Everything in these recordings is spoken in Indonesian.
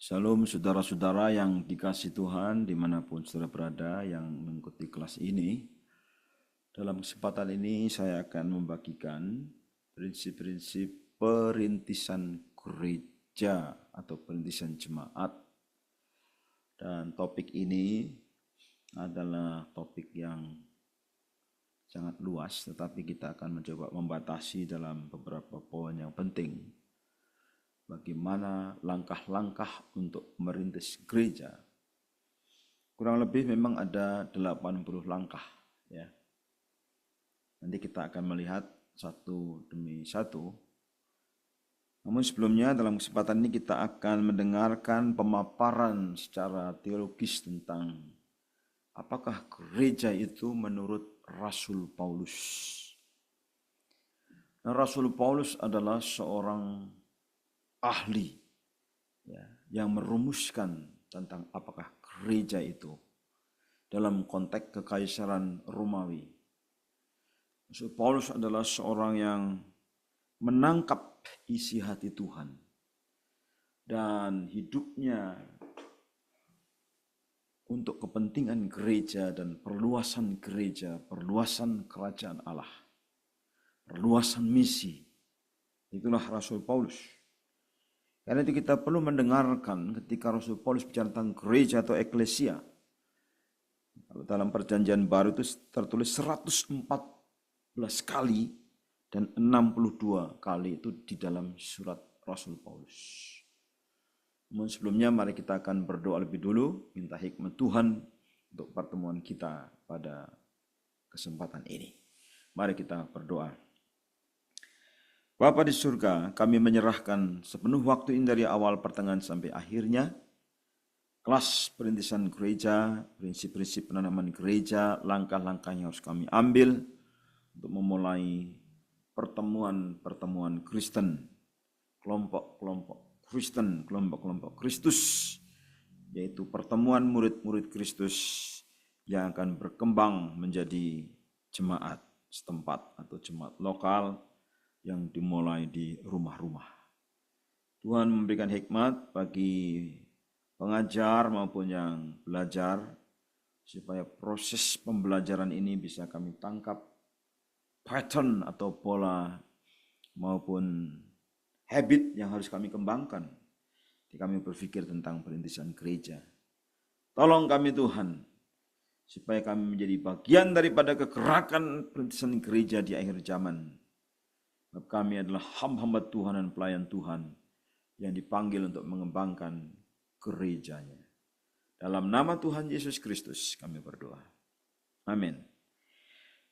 Shalom saudara-saudara yang dikasihi Tuhan dimanapun saudara berada yang mengikuti kelas ini. Dalam kesempatan ini saya akan membagikan prinsip-prinsip perintisan gereja atau perintisan jemaat. Dan topik ini adalah topik yang sangat luas, tetapi kita akan mencoba membatasi dalam beberapa poin yang penting. Bagaimana langkah-langkah untuk merintis gereja. Kurang lebih memang ada 80 langkah ya. Nanti kita akan melihat satu demi satu. Namun sebelumnya dalam kesempatan ini kita akan mendengarkan pemaparan secara teologis tentang apakah gereja itu menurut Rasul Paulus. Nah, Rasul Paulus adalah seorang ahli ya, yang merumuskan tentang apakah gereja itu dalam konteks kekaisaran Romawi. Rasul Paulus adalah seorang yang menangkap isi hati Tuhan dan hidupnya untuk kepentingan gereja dan perluasan gereja, perluasan kerajaan Allah, perluasan misi. Itulah Rasul Paulus. Karena itu kita perlu mendengarkan ketika Rasul Paulus bicara tentang gereja atau eklesia. Kalau dalam perjanjian baru itu tertulis 114 kali dan 62 kali itu di dalam surat Rasul Paulus. Namun sebelumnya mari kita akan berdoa lebih dulu, minta hikmat Tuhan untuk pertemuan kita pada kesempatan ini. Mari kita berdoa. Bapa di surga, kami menyerahkan sepenuh waktu ini dari awal pertengahan sampai akhirnya. Kelas perintisan gereja, prinsip-prinsip penanaman gereja, langkah-langkah yang harus kami ambil untuk memulai pertemuan-pertemuan Kristen, kelompok-kelompok Kristen, kelompok-kelompok Kristus, yaitu pertemuan murid-murid Kristus yang akan berkembang menjadi jemaat setempat atau jemaat lokal yang dimulai di rumah-rumah. Tuhan memberikan hikmat bagi pengajar maupun yang belajar, supaya proses pembelajaran ini bisa kami tangkap pattern atau pola maupun habit yang harus kami kembangkan ketika kami berpikir tentang perintisan gereja. Tolong kami Tuhan, supaya kami menjadi bagian daripada kegerakan perintisan gereja di akhir zaman. Kami adalah hamba-hamba Tuhan dan pelayan Tuhan yang dipanggil untuk mengembangkan gerejanya. Dalam nama Tuhan Yesus Kristus kami berdoa. Amin.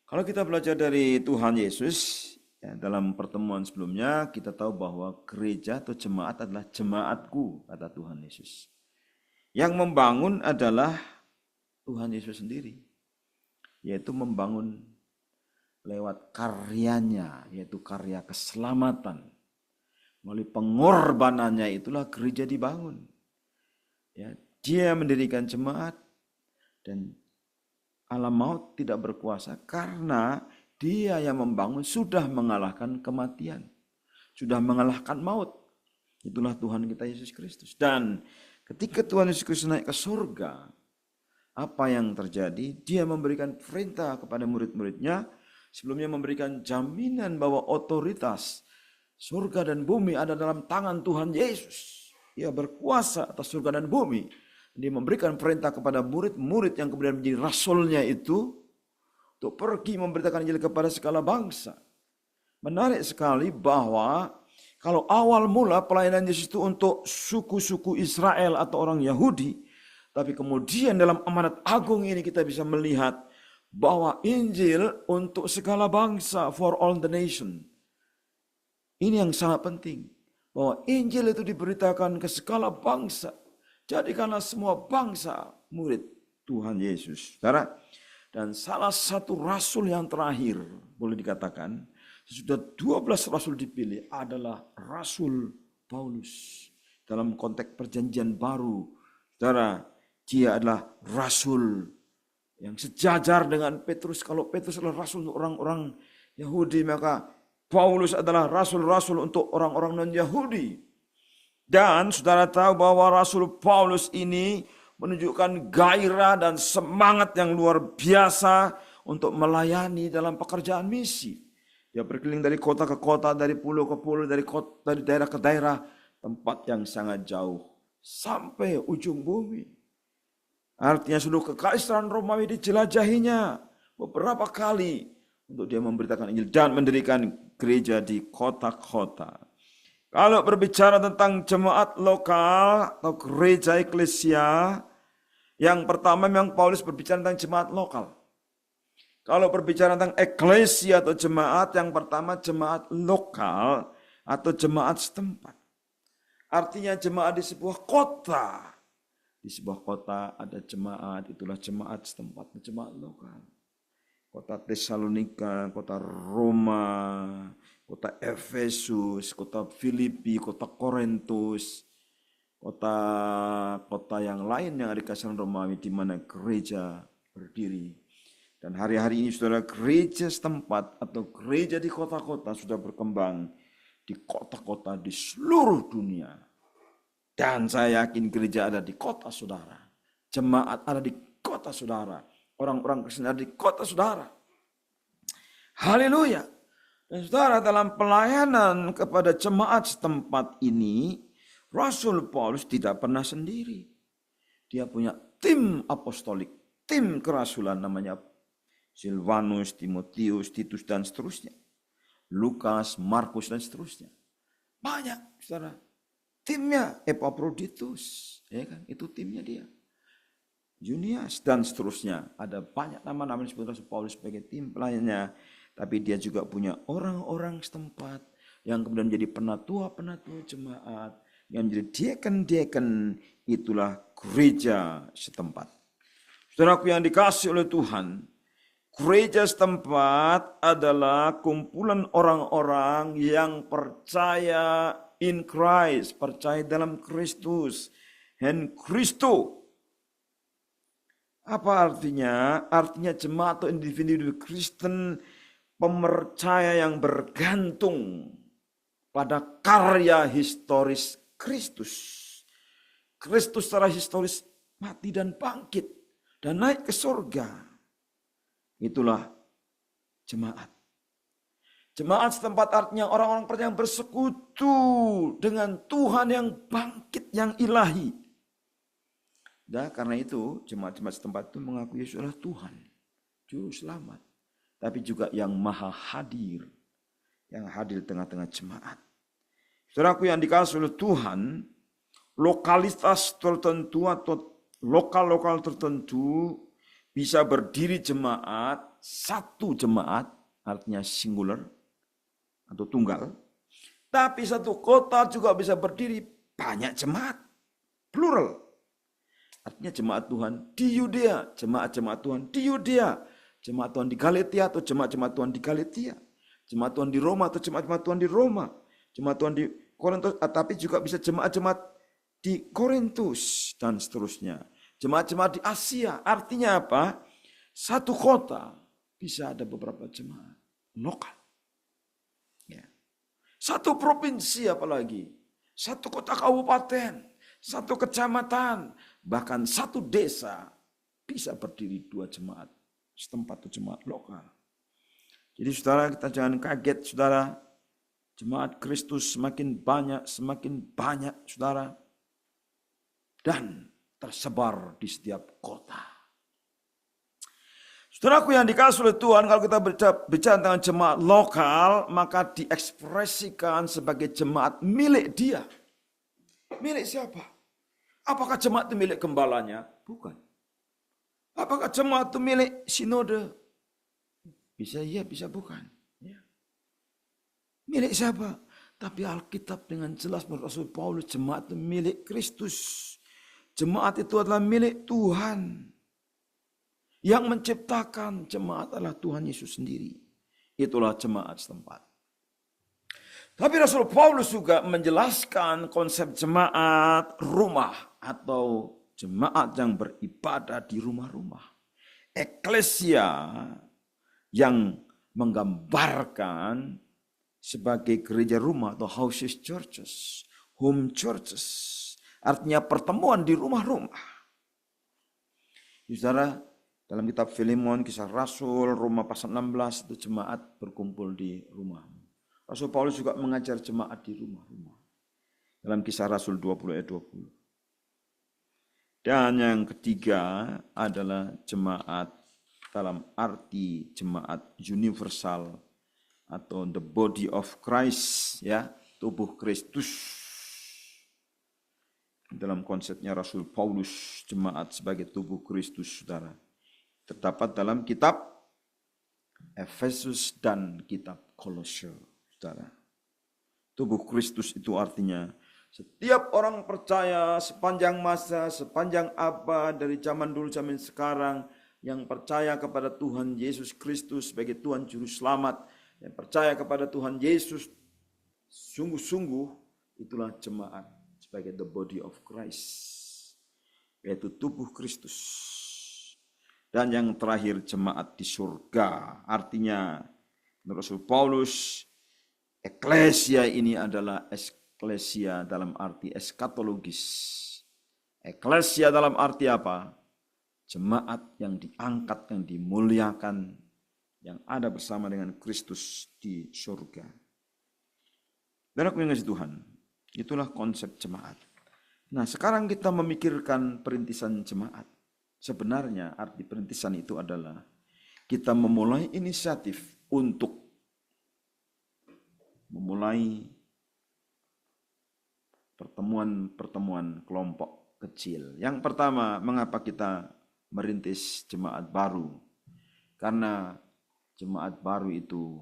Kalau kita belajar dari Tuhan Yesus, ya, dalam pertemuan sebelumnya kita tahu bahwa gereja atau jemaat adalah jemaatku, kata Tuhan Yesus. Yang membangun adalah Tuhan Yesus sendiri, yaitu membangun lewat karyanya, yaitu karya keselamatan. Melalui pengorbanannya itulah gereja dibangun. Ya, dia mendirikan jemaat dan alam maut tidak berkuasa karena dia yang membangun sudah mengalahkan kematian, sudah mengalahkan maut. Itulah Tuhan kita Yesus Kristus. Dan ketika Tuhan Yesus Kristus naik ke surga, apa yang terjadi? Dia memberikan perintah kepada murid-muridnya. Sebelumnya memberikan jaminan bahwa otoritas surga dan bumi ada dalam tangan Tuhan Yesus. Dia berkuasa atas surga dan bumi. Dia memberikan perintah kepada murid-murid yang kemudian menjadi rasulnya itu untuk pergi memberitakan Injil kepada segala bangsa. Menarik sekali bahwa kalau awal mula pelayanan Yesus itu untuk suku-suku Israel atau orang Yahudi, tapi kemudian dalam amanat agung ini kita bisa melihat bahwa Injil untuk segala bangsa, for all the nation. Ini yang sangat penting. Bahwa Injil itu diberitakan ke segala bangsa. Jadikanlah semua bangsa murid Tuhan Yesus. Saudara, dan salah satu rasul yang terakhir, boleh dikatakan, sudah 12 rasul dipilih adalah Rasul Paulus. Dalam konteks perjanjian baru, saudara, dia adalah rasul yang sejajar dengan Petrus. Kalau Petrus adalah rasul untuk orang-orang Yahudi, maka Paulus adalah rasul-rasul untuk orang-orang non-Yahudi. Dan saudara tahu bahwa Rasul Paulus ini menunjukkan gairah dan semangat yang luar biasa untuk melayani dalam pekerjaan misi. Dia berkeliling dari kota ke kota, dari pulau ke pulau, dari daerah ke daerah, tempat yang sangat jauh, sampai ujung bumi. Artinya seluruh kekaisaran Romawi dijelajahinya beberapa kali untuk dia memberitakan Injil dan mendirikan gereja di kota-kota. Kalau berbicara tentang jemaat lokal atau gereja eklesia, yang pertama memang Paulus berbicara tentang jemaat lokal. Kalau berbicara tentang eklesia atau jemaat, yang pertama jemaat lokal atau jemaat setempat. Artinya jemaat di sebuah kota. Di sebuah kota ada jemaat, itulah jemaat setempat, jemaat lokal. Kota Tesalonika, kota Roma, kota Efesus, kota Filipi, kota Korintus, kota-kota yang lain yang ada di Kekaisaran Romawi di mana gereja berdiri. Dan hari-hari ini saudara, gereja setempat atau gereja di kota-kota sudah berkembang di kota-kota di seluruh dunia. Dan saya yakin gereja ada di kota saudara. Jemaat ada di kota saudara. Orang-orang Kristen ada di kota saudara. Haleluya. Dan saudara, dalam pelayanan kepada jemaat setempat ini, Rasul Paulus tidak pernah sendiri. Dia punya tim apostolik, tim kerasulan namanya Silvanus, Timotius, Titus, dan seterusnya. Lukas, Markus, dan seterusnya. Banyak, saudara. Timnya Epaphroditus, ya kan? Itu timnya dia. Junias, dan seterusnya. Ada banyak nama-nama yang disebut Rasul Paulus sebagai tim pelayannya. Tapi dia juga punya orang-orang setempat yang kemudian menjadi penatua-penatua jemaat, yang menjadi diaken-diaken, itulah gereja setempat. Saudaraku yang dikasih oleh Tuhan, gereja setempat adalah kumpulan orang-orang yang percaya in Christ, percaya dalam Kristus, en Kristo. Apa artinya? Artinya jemaat atau individu Kristen pemercaya yang bergantung pada karya historis Kristus. Kristus secara historis mati dan bangkit dan naik ke surga. Itulah jemaat. Jemaat setempat artinya orang-orang percaya yang bersekutu dengan Tuhan yang bangkit, yang ilahi. Dan karena itu jemaat-jemaat setempat itu mengakui Yesus adalah Tuhan, Juru Selamat. Tapi juga yang maha hadir, yang hadir di tengah-tengah jemaat. Saudaraku yang dikasih oleh Tuhan, lokalitas tertentu atau lokal-lokal tertentu bisa berdiri jemaat, satu jemaat, artinya singular atau tunggal. Tapi satu kota juga bisa berdiri banyak jemaat, plural. Artinya jemaat Tuhan di Yudea, jemaat-jemaat Tuhan di Yudea, jemaat Tuhan di Galatia atau jemaat-jemaat Tuhan di Galatia, jemaat Tuhan di Roma atau jemaat-jemaat Tuhan di Roma, jemaat Tuhan di Korintus, tapi juga bisa jemaat-jemaat di Korintus dan seterusnya. Jemaat-jemaat di Asia, artinya apa? Satu kota bisa ada beberapa jemaat lokal. Ya. Satu provinsi apalagi, satu kota kabupaten, satu kecamatan, bahkan satu desa bisa berdiri dua jemaat setempat atau jemaat lokal. Jadi saudara, kita jangan kaget saudara, jemaat Kristus semakin banyak saudara, dan tersebar di setiap kota. Saudaraku yang dikasih oleh Tuhan, kalau kita bicara tentang jemaat lokal, maka diekspresikan sebagai jemaat milik dia. Milik siapa? Apakah jemaat itu milik gembalanya? Bukan. Apakah jemaat itu milik sinode? Bisa iya, bisa bukan. Ya. Milik siapa? Tapi Alkitab dengan jelas menurut Rasul Paulus, jemaat itu milik Kristus. Jemaat itu adalah milik Tuhan. Yang menciptakan jemaat adalah Tuhan Yesus sendiri. Itulah jemaat setempat. Tapi Rasul Paulus juga menjelaskan konsep jemaat rumah atau jemaat yang beribadah di rumah-rumah. Eklesia yang menggambarkan sebagai gereja rumah atau houses churches. home churches. Artinya pertemuan di rumah-rumah. Saudara, dalam kitab Filemon, Kisah Rasul, Roma pasal 16, itu jemaat berkumpul di rumah. Rasul Paulus juga mengajar jemaat di rumah-rumah. Dalam Kisah Rasul 20 ayat 20. Dan yang ketiga adalah jemaat dalam arti jemaat universal atau the body of Christ, ya, tubuh Kristus. Dalam konsepnya Rasul Paulus, jemaat sebagai tubuh Kristus, saudara, terdapat dalam kitab Efesus dan kitab Kolose, saudara. Tubuh Kristus itu artinya setiap orang percaya sepanjang masa, sepanjang abad, dari zaman dulu zaman sekarang, yang percaya kepada Tuhan Yesus Kristus sebagai Tuhan Juru Selamat, yang percaya kepada Tuhan Yesus sungguh-sungguh, itulah jemaat sebagai the body of Christ, yaitu tubuh Kristus. Dan yang terakhir jemaat di surga, artinya menurut Rasul Paulus, eklesia ini adalah eklesia dalam arti eskatologis. Eklesia dalam arti apa? Jemaat yang diangkat, yang dimuliakan, yang ada bersama dengan Kristus di surga. Dan aku yang kasih Tuhan, itulah konsep jemaat. Nah, sekarang kita memikirkan perintisan jemaat. Sebenarnya arti perintisan itu adalah kita memulai inisiatif untuk memulai pertemuan-pertemuan kelompok kecil. Yang pertama, mengapa kita merintis jemaat baru? Karena jemaat baru itu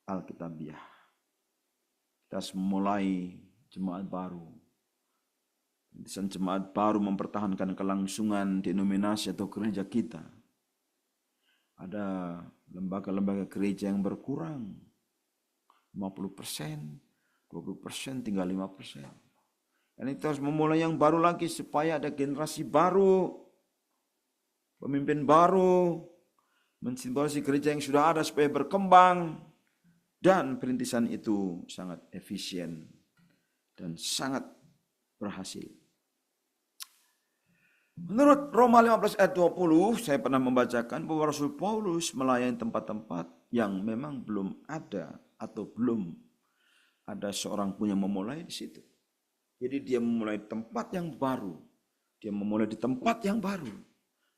Alkitabiah. Kita mulai jemaat baru. Perintisan jemaat baru mempertahankan kelangsungan denominasi atau gereja kita. Ada lembaga-lembaga gereja yang berkurang. 50%, 20%, tinggal 5%. Dan kita harus memulai yang baru lagi supaya ada generasi baru, pemimpin baru, mensimbolisasi gereja yang sudah ada supaya berkembang. Dan perintisan itu sangat efisien dan sangat berhasil. Menurut Roma 15 ayat 20, saya pernah membacakan bahwa Rasul Paulus melayani tempat-tempat yang memang belum ada atau belum ada seorang pun yang memulai di situ. Jadi dia memulai tempat yang baru. Dia memulai di tempat yang baru.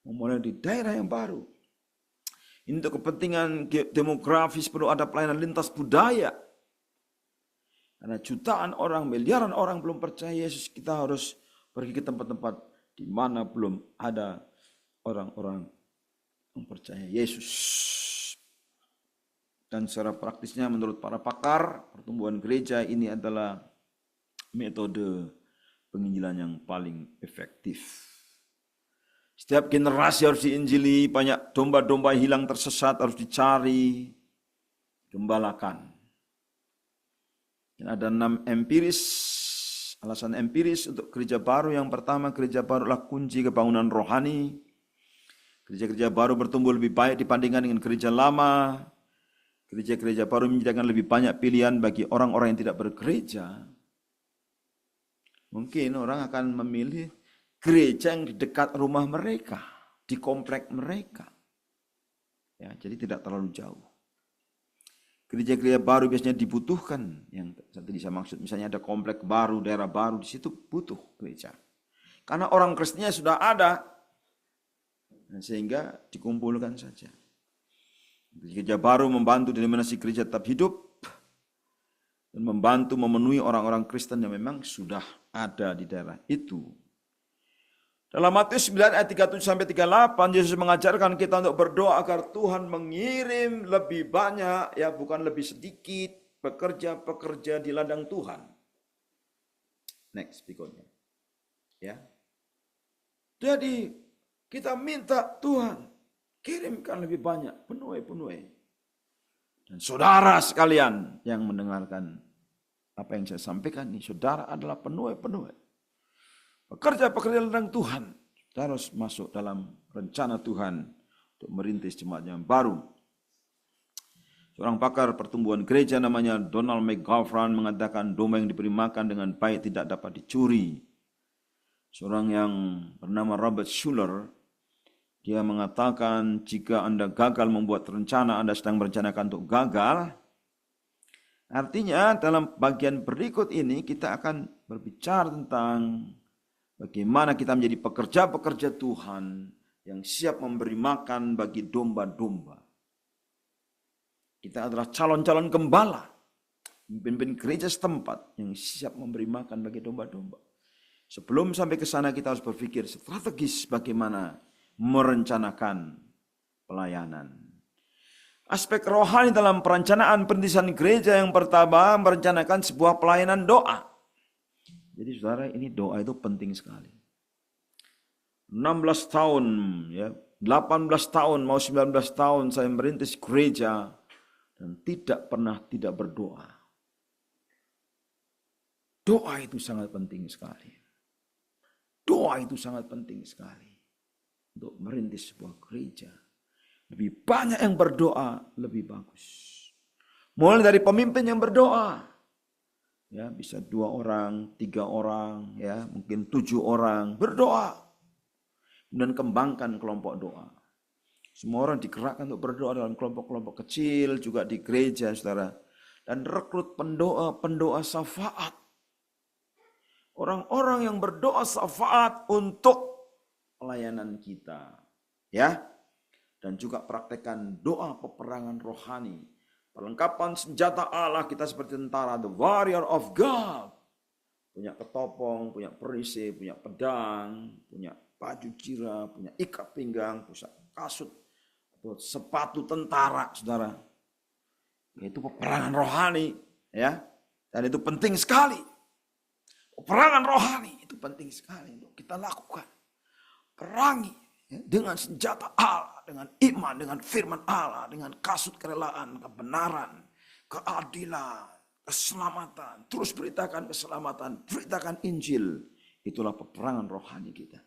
Memulai di daerah yang baru. Untuk kepentingan demografis perlu ada pelayanan lintas budaya. Karena jutaan orang, miliaran orang belum percaya Yesus, kita harus pergi ke tempat-tempat di mana belum ada orang-orang yang percaya Yesus. Dan secara praktisnya menurut para pakar, pertumbuhan gereja ini adalah metode penginjilan yang paling efektif. Setiap generasi harus diinjili, banyak domba-domba hilang tersesat harus dicari, gembalakan. Dan ada 6 alasan empiris untuk gereja baru. Yang pertama, gereja baru adalah kunci kebangunan rohani. Gereja-gereja baru bertumbuh lebih baik dibandingkan dengan gereja lama. Gereja-gereja baru menyediakan lebih banyak pilihan bagi orang-orang yang tidak bergereja. Mungkin orang akan memilih gereja yang di dekat rumah mereka, di komplek mereka. Ya, jadi tidak terlalu jauh. Gereja-gereja baru biasanya dibutuhkan, yang tadi saya maksud, misalnya ada komplek baru, daerah baru, di situ butuh gereja. Karena orang Kristennya sudah ada, sehingga dikumpulkan saja. Gereja baru membantu denominasi gereja tetap hidup, dan membantu memenuhi orang-orang Kristen yang memang sudah ada di daerah itu. Dalam Matius 9 ayat 37-38, Yesus mengajarkan kita untuk berdoa agar Tuhan mengirim lebih banyak, ya bukan lebih sedikit, pekerja-pekerja di ladang Tuhan. Next, berikutnya. Ya. Jadi, kita minta Tuhan, kirimkan lebih banyak, penuhi. Dan saudara sekalian yang mendengarkan apa yang saya sampaikan ini, saudara adalah penuhi. Pekerja-pekerja ladang Tuhan, kita harus masuk dalam rencana Tuhan untuk merintis jemaat yang baru. Seorang pakar pertumbuhan gereja namanya Donald McGovern mengatakan domba yang diberi makan dengan baik tidak dapat dicuri. Seorang yang bernama Robert Schuller, dia mengatakan jika Anda gagal membuat rencana, Anda sedang merencanakan untuk gagal. Artinya dalam bagian berikut ini kita akan berbicara tentang bagaimana kita menjadi pekerja-pekerja Tuhan yang siap memberi makan bagi domba-domba. Kita adalah calon-calon gembala, pemimpin gereja setempat yang siap memberi makan bagi domba-domba. Sebelum sampai ke sana kita harus berpikir strategis bagaimana merencanakan pelayanan. Aspek rohani dalam perencanaan perintisan gereja yang pertama merencanakan sebuah pelayanan doa. Jadi saudara, ini doa itu penting sekali. 16 tahun, ya, 18 tahun, mau 19 tahun saya merintis gereja dan tidak pernah tidak berdoa. Doa itu sangat penting sekali. Doa itu sangat penting sekali untuk merintis sebuah gereja. Lebih banyak yang berdoa, lebih bagus. Mulai dari pemimpin yang berdoa. Ya, bisa 2 orang, 3 orang, ya, mungkin 7 orang berdoa. Dan kembangkan kelompok doa. Semua orang digerakkan untuk berdoa dalam kelompok-kelompok kecil, juga di gereja, saudara. Dan rekrut pendoa syafaat. Orang-orang yang berdoa syafaat untuk pelayanan kita. Ya. Dan juga praktekkan doa peperangan rohani. Perlengkapan senjata Allah kita seperti tentara, the warrior of God. Punya ketopong, punya perisai, punya pedang, punya baju jira, punya ikat pinggang, punya kasut, atau sepatu tentara, saudara. Itu peperangan rohani, ya. Dan itu penting sekali. Peperangan rohani itu penting sekali untuk kita lakukan. Perangi, ya, dengan senjata Allah, dengan iman, dengan firman Allah, dengan kasut kerelaan, kebenaran, keadilan, keselamatan. Terus beritakan keselamatan, beritakan Injil. Itulah peperangan rohani kita.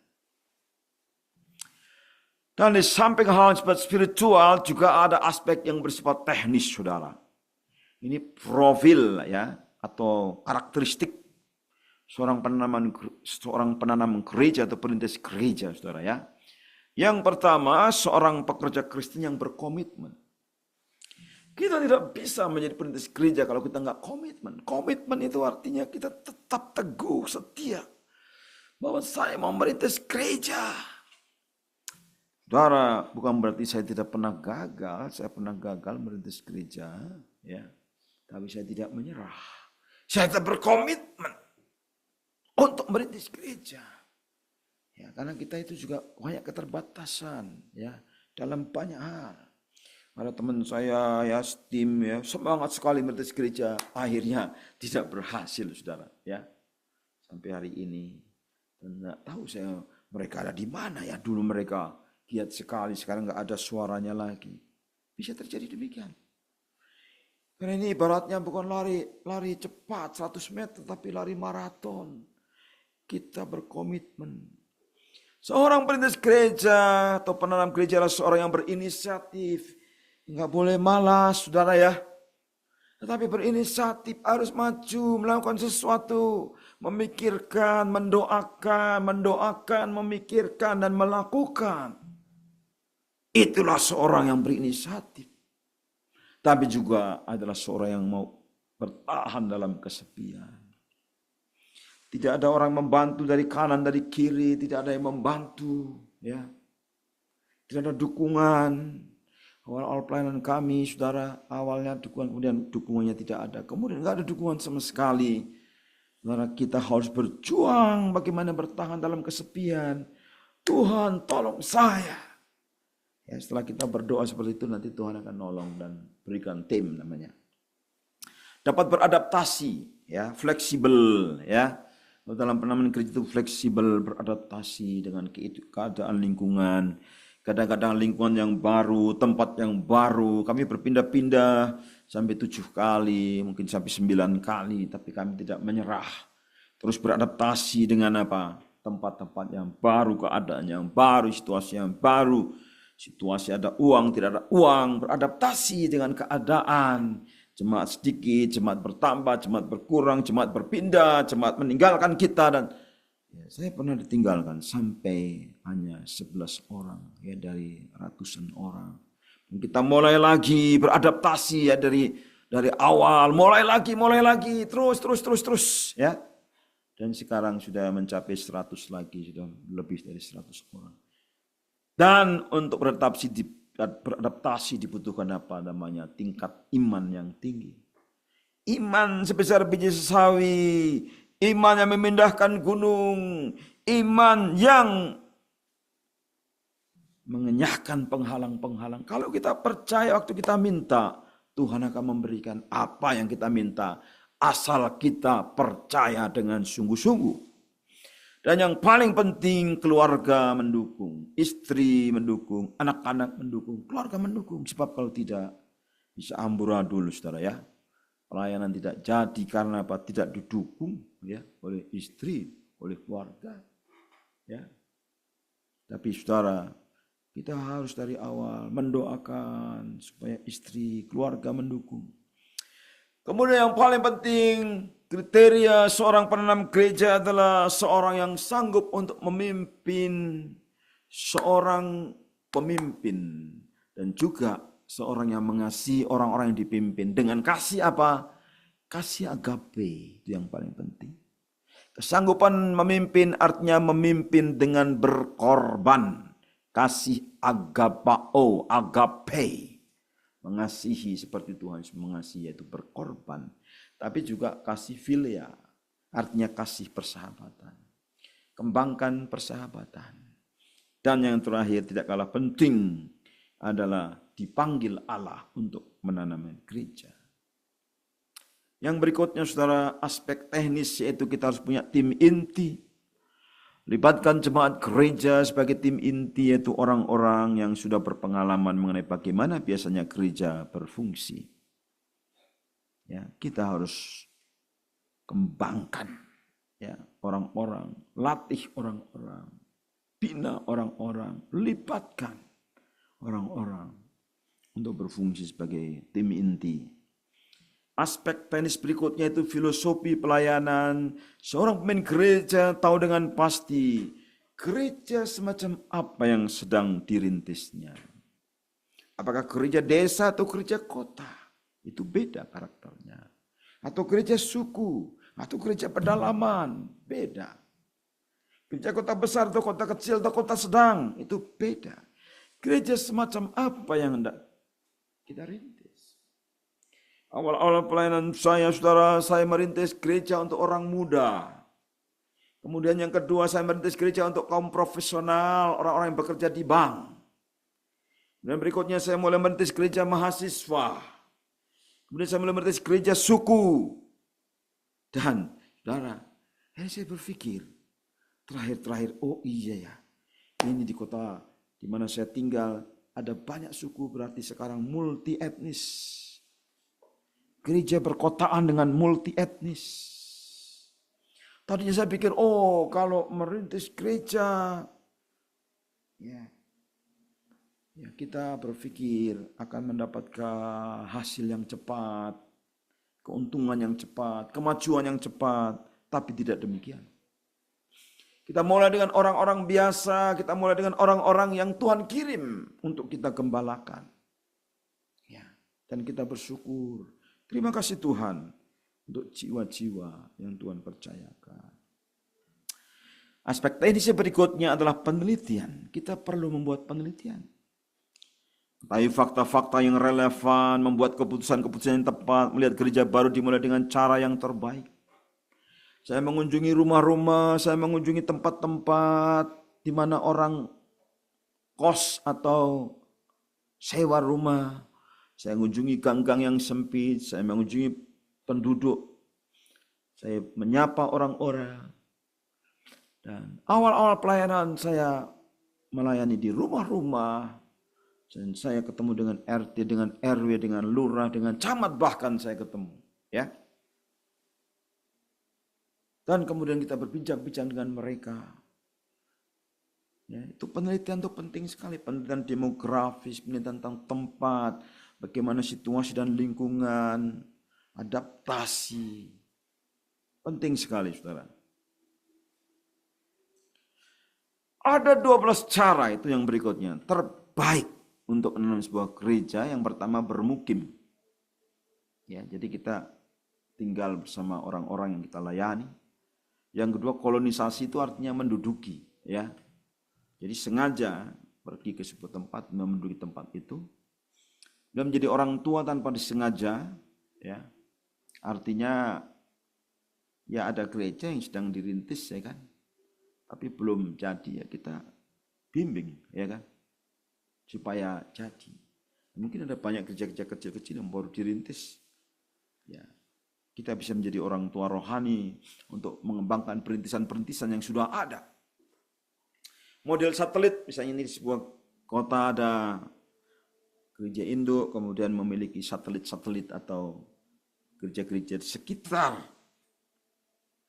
Dan di samping hal spiritual juga ada aspek yang bersifat teknis, saudara. Ini profil, ya, atau karakteristik seorang penanam gereja atau perintis gereja, saudara, ya. Yang pertama, seorang pekerja Kristen yang berkomitmen. Kita tidak bisa menjadi perintis gereja kalau kita nggak komitmen. Komitmen itu artinya kita tetap teguh, setia, bahwa saya mau merintis gereja. Saudara, bukan berarti saya tidak pernah gagal. Saya pernah gagal merintis gereja, ya. Tapi saya tidak menyerah. Saya tetap berkomitmen untuk merintis gereja. Ya, karena kita itu juga banyak keterbatasan, ya, dalam banyak hal. Ada teman saya, ya, tim, ya, semangat sekali merintis gereja, akhirnya tidak berhasil, saudara, ya. Sampai hari ini, dan nggak tahu saya mereka ada di mana, ya. Dulu mereka giat sekali, sekarang nggak ada suaranya lagi. Bisa terjadi demikian. Karena ini ibaratnya bukan lari cepat 100 meter, tapi lari maraton. Kita berkomitmen. Seorang perintis gereja atau penanam gereja adalah seorang yang berinisiatif. Nggak boleh malas, saudara, ya. Tetapi berinisiatif, harus maju, melakukan sesuatu. Memikirkan, mendoakan, memikirkan, dan melakukan. Itulah seorang yang berinisiatif. Tapi juga adalah seorang yang mau bertahan dalam kesepian. Tidak ada orang membantu dari kanan, dari kiri. Tidak ada yang membantu, ya. Tidak ada dukungan. Awal pelayanan kami, saudara, awalnya dukungan, kemudian dukungannya tidak ada. Kemudian nggak ada dukungan sama sekali. Saudara, kita harus berjuang bagaimana bertahan dalam kesepian. Tuhan, tolong saya. Ya, setelah kita berdoa seperti itu, nanti Tuhan akan nolong dan berikan tim namanya. Dapat beradaptasi, ya, fleksibel, ya. Dalam penanaman gereja itu fleksibel, beradaptasi dengan keadaan lingkungan. Kadang-kadang lingkungan yang baru, tempat yang baru. Kami berpindah-pindah sampai 7 kali, mungkin sampai 9 kali. Tapi kami tidak menyerah. Terus beradaptasi dengan apa? Tempat-tempat yang baru, keadaan yang baru, situasi yang baru. Situasi ada uang, tidak ada uang, beradaptasi dengan keadaan. Jemaat sedikit, jemaat bertambah, jemaat berkurang, jemaat berpindah, jemaat meninggalkan kita. Dan ya, saya pernah ditinggalkan sampai hanya 11 orang ya dari ratusan orang. Dan kita mulai lagi beradaptasi ya dari awal, mulai lagi, terus ya. Dan sekarang sudah mencapai 100 lagi, sudah lebih dari 100 orang. Dan untuk beradaptasi dibutuhkan apa namanya? Tingkat iman yang tinggi. Iman sebesar biji sawi, iman yang memindahkan gunung, iman yang mengenyahkan penghalang-penghalang. Kalau kita percaya waktu kita minta, Tuhan akan memberikan apa yang kita minta, asal kita percaya dengan sungguh-sungguh. Dan yang paling penting, keluarga mendukung, istri mendukung, anak-anak mendukung, keluarga mendukung. Sebab kalau tidak, bisa amburadul, saudara ya. Pelayanan tidak jadi karena apa? Tidak didukung ya oleh istri, oleh keluarga. Ya. Tapi saudara, kita harus dari awal mendoakan supaya istri, keluarga mendukung. Kemudian yang paling penting, kriteria seorang penanam gereja adalah seorang yang sanggup untuk memimpin, seorang pemimpin, dan juga seorang yang mengasihi orang-orang yang dipimpin. Dengan kasih apa? Kasih agape, itu yang paling penting. Kesanggupan memimpin artinya memimpin dengan berkorban. Kasih agapao, agape. Mengasihi seperti Tuhan mengasihi, yaitu berkorban. Tapi juga kasih filia, artinya kasih persahabatan. Kembangkan persahabatan. Dan yang terakhir tidak kalah penting adalah dipanggil Allah untuk menanam gereja. Yang berikutnya saudara, aspek teknis yaitu kita harus punya tim inti. Libatkan jemaat gereja sebagai tim inti, yaitu orang-orang yang sudah berpengalaman mengenai bagaimana biasanya gereja berfungsi. Ya, kita harus kembangkan ya orang-orang, latih orang-orang, bina orang-orang, libatkan orang-orang untuk berfungsi sebagai tim inti. Aspek teknis berikutnya itu filosofi pelayanan. Seorang pemimpin gereja tahu dengan pasti gereja semacam apa yang sedang dirintisnya. Apakah gereja desa atau gereja kota? Itu beda karakternya. Atau gereja suku, atau gereja pedalaman, beda. Gereja kota besar atau kota kecil atau kota sedang, itu beda. Gereja semacam apa yang hendak kita rintis? Awal-awal pelayanan saya, saudara, saya merintis gereja untuk orang muda. Kemudian yang kedua, saya merintis gereja untuk kaum profesional, orang-orang yang bekerja di bank. Dan berikutnya saya mulai merintis gereja mahasiswa. Kemudian saya mulai merintis gereja suku. Dan, saudara, saya berpikir, terakhir, oh iya ya, ini di kota di mana saya tinggal, ada banyak suku, berarti sekarang multi etnis. Gereja perkotaan dengan multi etnis. Tadinya saya pikir, oh kalau merintis gereja, ya kita berpikir akan mendapatkan hasil yang cepat, keuntungan yang cepat, kemajuan yang cepat, tapi tidak demikian. Kita mulai dengan orang-orang biasa, kita mulai dengan orang-orang yang Tuhan kirim untuk kita gembalakan. Ya, dan kita bersyukur. Terima kasih Tuhan untuk jiwa-jiwa yang Tuhan percayakan. Aspek teknis berikutnya adalah penelitian. Kita perlu membuat penelitian. Tapi fakta-fakta yang relevan, membuat keputusan-keputusan yang tepat, melihat gereja baru dimulai dengan cara yang terbaik. Saya mengunjungi rumah-rumah, saya mengunjungi tempat-tempat di mana orang kos atau sewa rumah. Saya mengunjungi gang-gang yang sempit, saya mengunjungi penduduk, saya menyapa orang-orang. Dan awal-awal pelayanan saya melayani di rumah-rumah, dan saya ketemu dengan RT, dengan RW, dengan lurah, dengan camat bahkan saya ketemu. Ya. Dan kemudian kita berbincang-bincang dengan mereka. Ya, itu penelitian itu penting sekali, penelitian demografis, penelitian tentang tempat, bagaimana situasi dan lingkungan, adaptasi. Penting sekali, saudara. Ada 12 cara itu yang berikutnya, terbaik untuk menanam sebuah gereja. Yang pertama bermukim. Ya, jadi kita tinggal bersama orang-orang yang kita layani. Yang kedua kolonisasi itu artinya menduduki, ya. Jadi sengaja pergi ke sebuah tempat, menduduki tempat itu. Dan menjadi orang tua tanpa disengaja, ya. Artinya ya ada gereja yang sedang dirintis, ya kan. Tapi belum jadi, ya kita bimbing, ya kan. Supaya jadi. Mungkin ada banyak gereja-gereja kecil-kecil yang baru dirintis. Ya, kita bisa menjadi orang tua rohani untuk mengembangkan perintisan-perintisan yang sudah ada. Model satelit, misalnya ini di sebuah kota ada gereja induk, kemudian memiliki satelit-satelit atau gereja-gereja di sekitar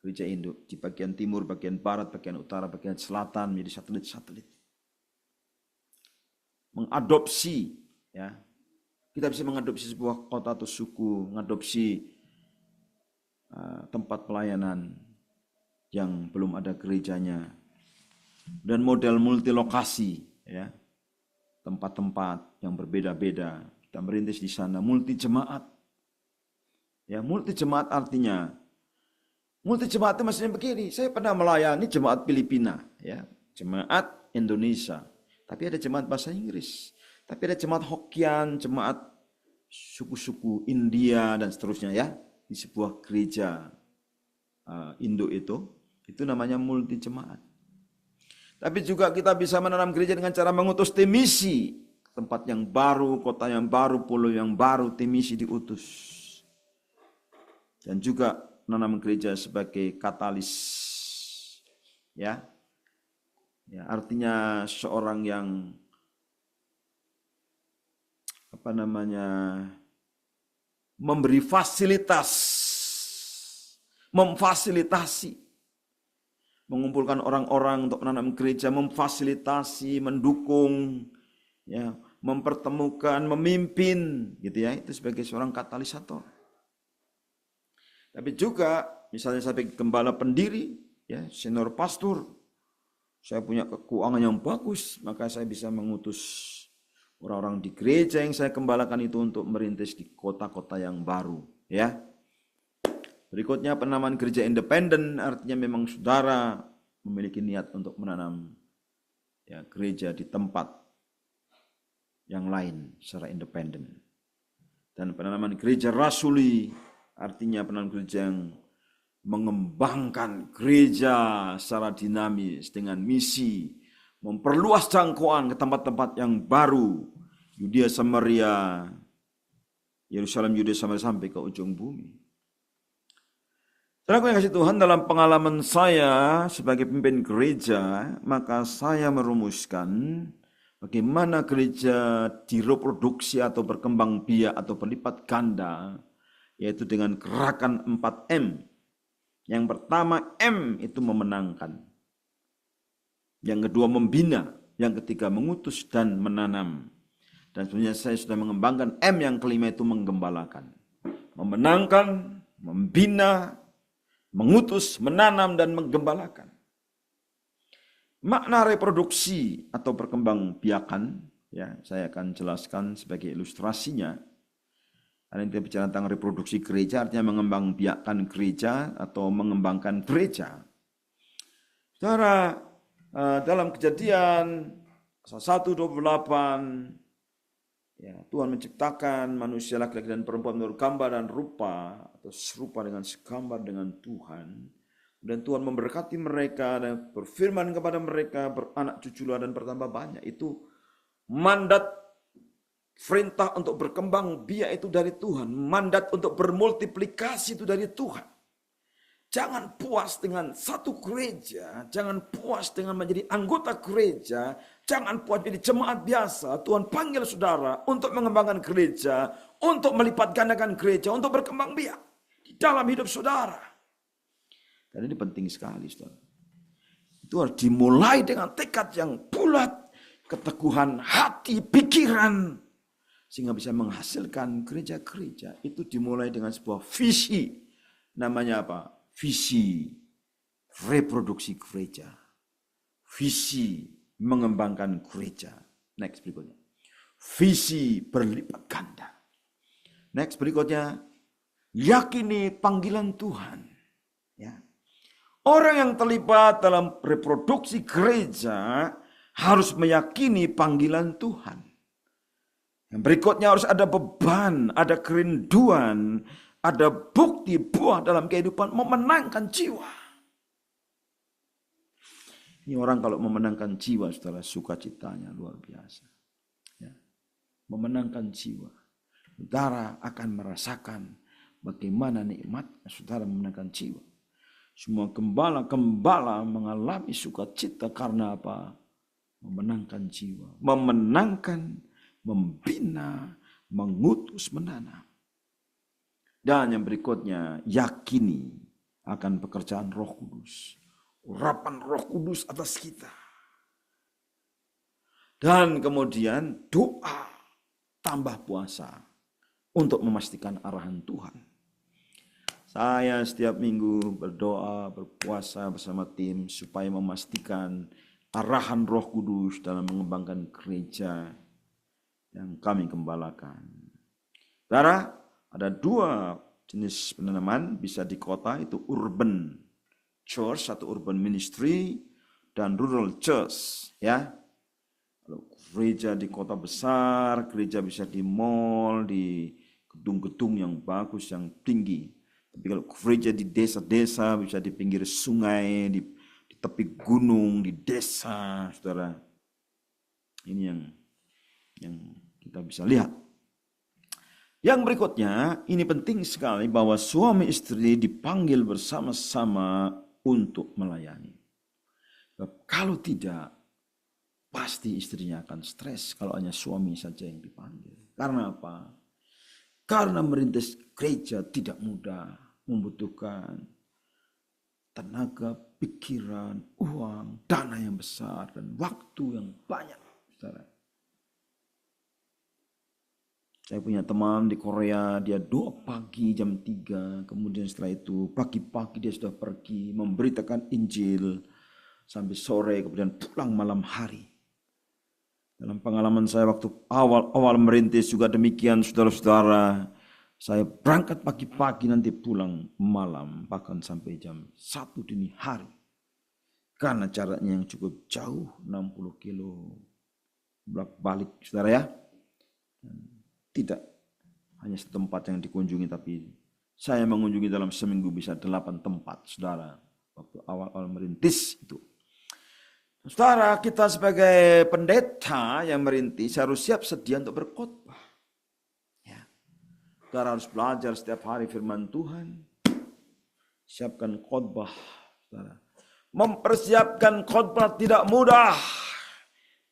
gereja induk. Di bagian timur, bagian barat, bagian utara, bagian selatan menjadi satelit-satelit. Mengadopsi, ya. Kita bisa mengadopsi sebuah kota atau suku, mengadopsi tempat pelayanan yang belum ada gerejanya. Dan model multilokasi, ya. Tempat-tempat yang berbeda-beda. Kita merintis di sana multi jemaat. Ya, multi jemaat artinya multi jemaat itu maksudnya begini, saya pernah melayani jemaat Filipina, ya, jemaat Indonesia, tapi ada jemaat bahasa Inggris, tapi ada jemaat Hokkien, jemaat suku-suku India dan seterusnya, ya, di sebuah gereja induk itu namanya multi jemaat. Tapi juga kita bisa menanam gereja dengan cara mengutus tim misi, tempat yang baru, kota yang baru, pulau yang baru, tim misi diutus. Dan juga menanam gereja sebagai katalis, ya, artinya seorang yang memberi fasilitas, memfasilitasi, mengumpulkan orang-orang untuk menanam gereja, memfasilitasi, mendukung, ya, mempertemukan, memimpin, gitu ya, itu sebagai seorang katalisator. Tapi juga misalnya saya sebagai gembala pendiri, ya, senior pastor, saya punya keuangan yang bagus, maka saya bisa mengutus orang-orang di gereja yang saya gembalakan itu untuk merintis di kota-kota yang baru, ya. Berikutnya penamaan gereja independen, artinya memang saudara memiliki niat untuk menanam, ya, gereja di tempat yang lain secara independen. Dan penanaman gereja rasuli, artinya penanaman gereja yang mengembangkan gereja secara dinamis dengan misi, memperluas jangkauan ke tempat-tempat yang baru, Yudea Samaria, Yerusalem, Yudea Samaria sampai ke ujung bumi. Saudara yang kasih Tuhan, dalam pengalaman saya sebagai pemimpin gereja, maka saya merumuskan bagaimana gereja direproduksi atau berkembang biak atau berlipat ganda, yaitu dengan gerakan 4M. Yang pertama M itu memenangkan. Yang kedua membina. Yang ketiga mengutus dan menanam. Dan sebenarnya saya sudah mengembangkan M yang kelima itu menggembalakan. Memenangkan, membina, mengutus, menanam, dan menggembalakan. Makna reproduksi atau perkembangbiakan, ya, saya akan jelaskan sebagai ilustrasinya. Karena kita bicara tentang reproduksi gereja, artinya mengembangbiakkan gereja atau mengembangkan gereja. Saudara, dalam Kejadian 1:28, ya, Tuhan menciptakan manusia laki-laki dan perempuan menurut gambar dan rupa atau serupa dengan segambar dengan Tuhan. Dan Tuhan memberkati mereka dan berfirman kepada mereka, beranak cuculah dan bertambah banyak. Itu mandat, perintah untuk berkembang biak itu dari Tuhan. Mandat untuk bermultiplikasi itu dari Tuhan. Jangan puas dengan satu gereja, jangan puas dengan menjadi anggota gereja, jangan puas jadi jemaat biasa. Tuhan panggil saudara untuk mengembangkan gereja, untuk melipat gandakan gereja, untuk berkembang biak di dalam hidup saudara. Dan ini penting sekali, saudara. Itu harus dimulai dengan tekad yang bulat, keteguhan hati, pikiran, sehingga bisa menghasilkan gereja-gereja. Itu dimulai dengan sebuah visi. Namanya apa? Visi reproduksi gereja. Visi mengembangkan gereja. Next berikutnya. Visi berlipat ganda. Next berikutnya. Yakini panggilan Tuhan. Ya. Orang yang terlibat dalam reproduksi gereja harus meyakini panggilan Tuhan. Yang berikutnya harus ada beban, ada kerinduan, ada bukti buah dalam kehidupan memenangkan jiwa. Ini orang kalau memenangkan jiwa, saudara, sukacitanya luar biasa. Ya. Memenangkan jiwa. Saudara akan merasakan bagaimana nikmat saudara memenangkan jiwa. Semua gembala-gembala mengalami sukacita karena apa? Memenangkan jiwa. Memenangkan, membina, mengutus, menanam. Dan yang berikutnya, yakini akan pekerjaan Roh Kudus. Urapan Roh Kudus atas kita. Dan kemudian doa tambah puasa untuk memastikan arahan Tuhan. Saya setiap minggu berdoa, berpuasa bersama tim supaya memastikan arahan Roh Kudus dalam mengembangkan gereja yang kami gembalakan. Saudara, ada dua jenis penanaman bisa di kota, itu urban church atau urban ministry dan rural church, ya. Kalau gereja di kota besar, gereja bisa di mall, di gedung-gedung yang bagus, yang tinggi. Tapi kalau gereja di desa-desa, bisa di pinggir sungai, di tepi gunung, di desa, saudara. Ini yang kita bisa lihat. Yang berikutnya, ini penting sekali bahwa suami istri dipanggil bersama-sama untuk melayani. Kalau tidak, pasti istrinya akan stres kalau hanya suami saja yang dipanggil. Karena apa? Karena merintis gereja tidak mudah, membutuhkan tenaga, pikiran, uang, dana yang besar, dan waktu yang banyak. Saudara. Saya punya teman di Korea, dia doa pagi jam 3, kemudian setelah itu pagi-pagi dia sudah pergi memberitakan Injil sampai sore, kemudian pulang malam hari. Dalam pengalaman saya waktu awal merintis juga demikian, saudara-saudara. Saya berangkat pagi-pagi, nanti pulang malam, bahkan sampai jam 1 dini hari. Karena jaraknya yang cukup jauh, 60 kilo balik, saudara ya. Tidak hanya setempat yang dikunjungi, tapi saya mengunjungi dalam seminggu bisa 8 tempat, saudara. Waktu awal-awal merintis itu. Saudara, kita sebagai pendeta yang merintis harus siap sedia untuk berkhotbah. Ya. Saudara harus belajar setiap hari firman Tuhan. Siapkan khotbah, saudara. Mempersiapkan khotbah tidak mudah.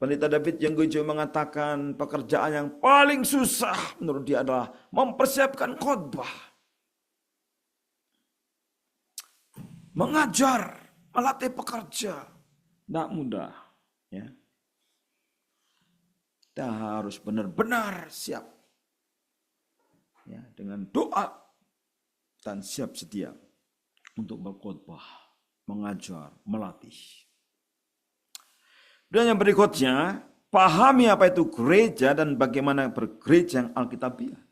Pendeta David Yenggujo mengatakan pekerjaan yang paling susah menurut dia adalah mempersiapkan khotbah. Mengajar, melatih pekerja. Tidak mudah, ya. Kita harus benar-benar siap, ya, dengan doa dan siap sedia untuk berkhotbah, mengajar, melatih. Dan yang berikutnya, pahami apa itu gereja dan bagaimana bergereja yang alkitabiah.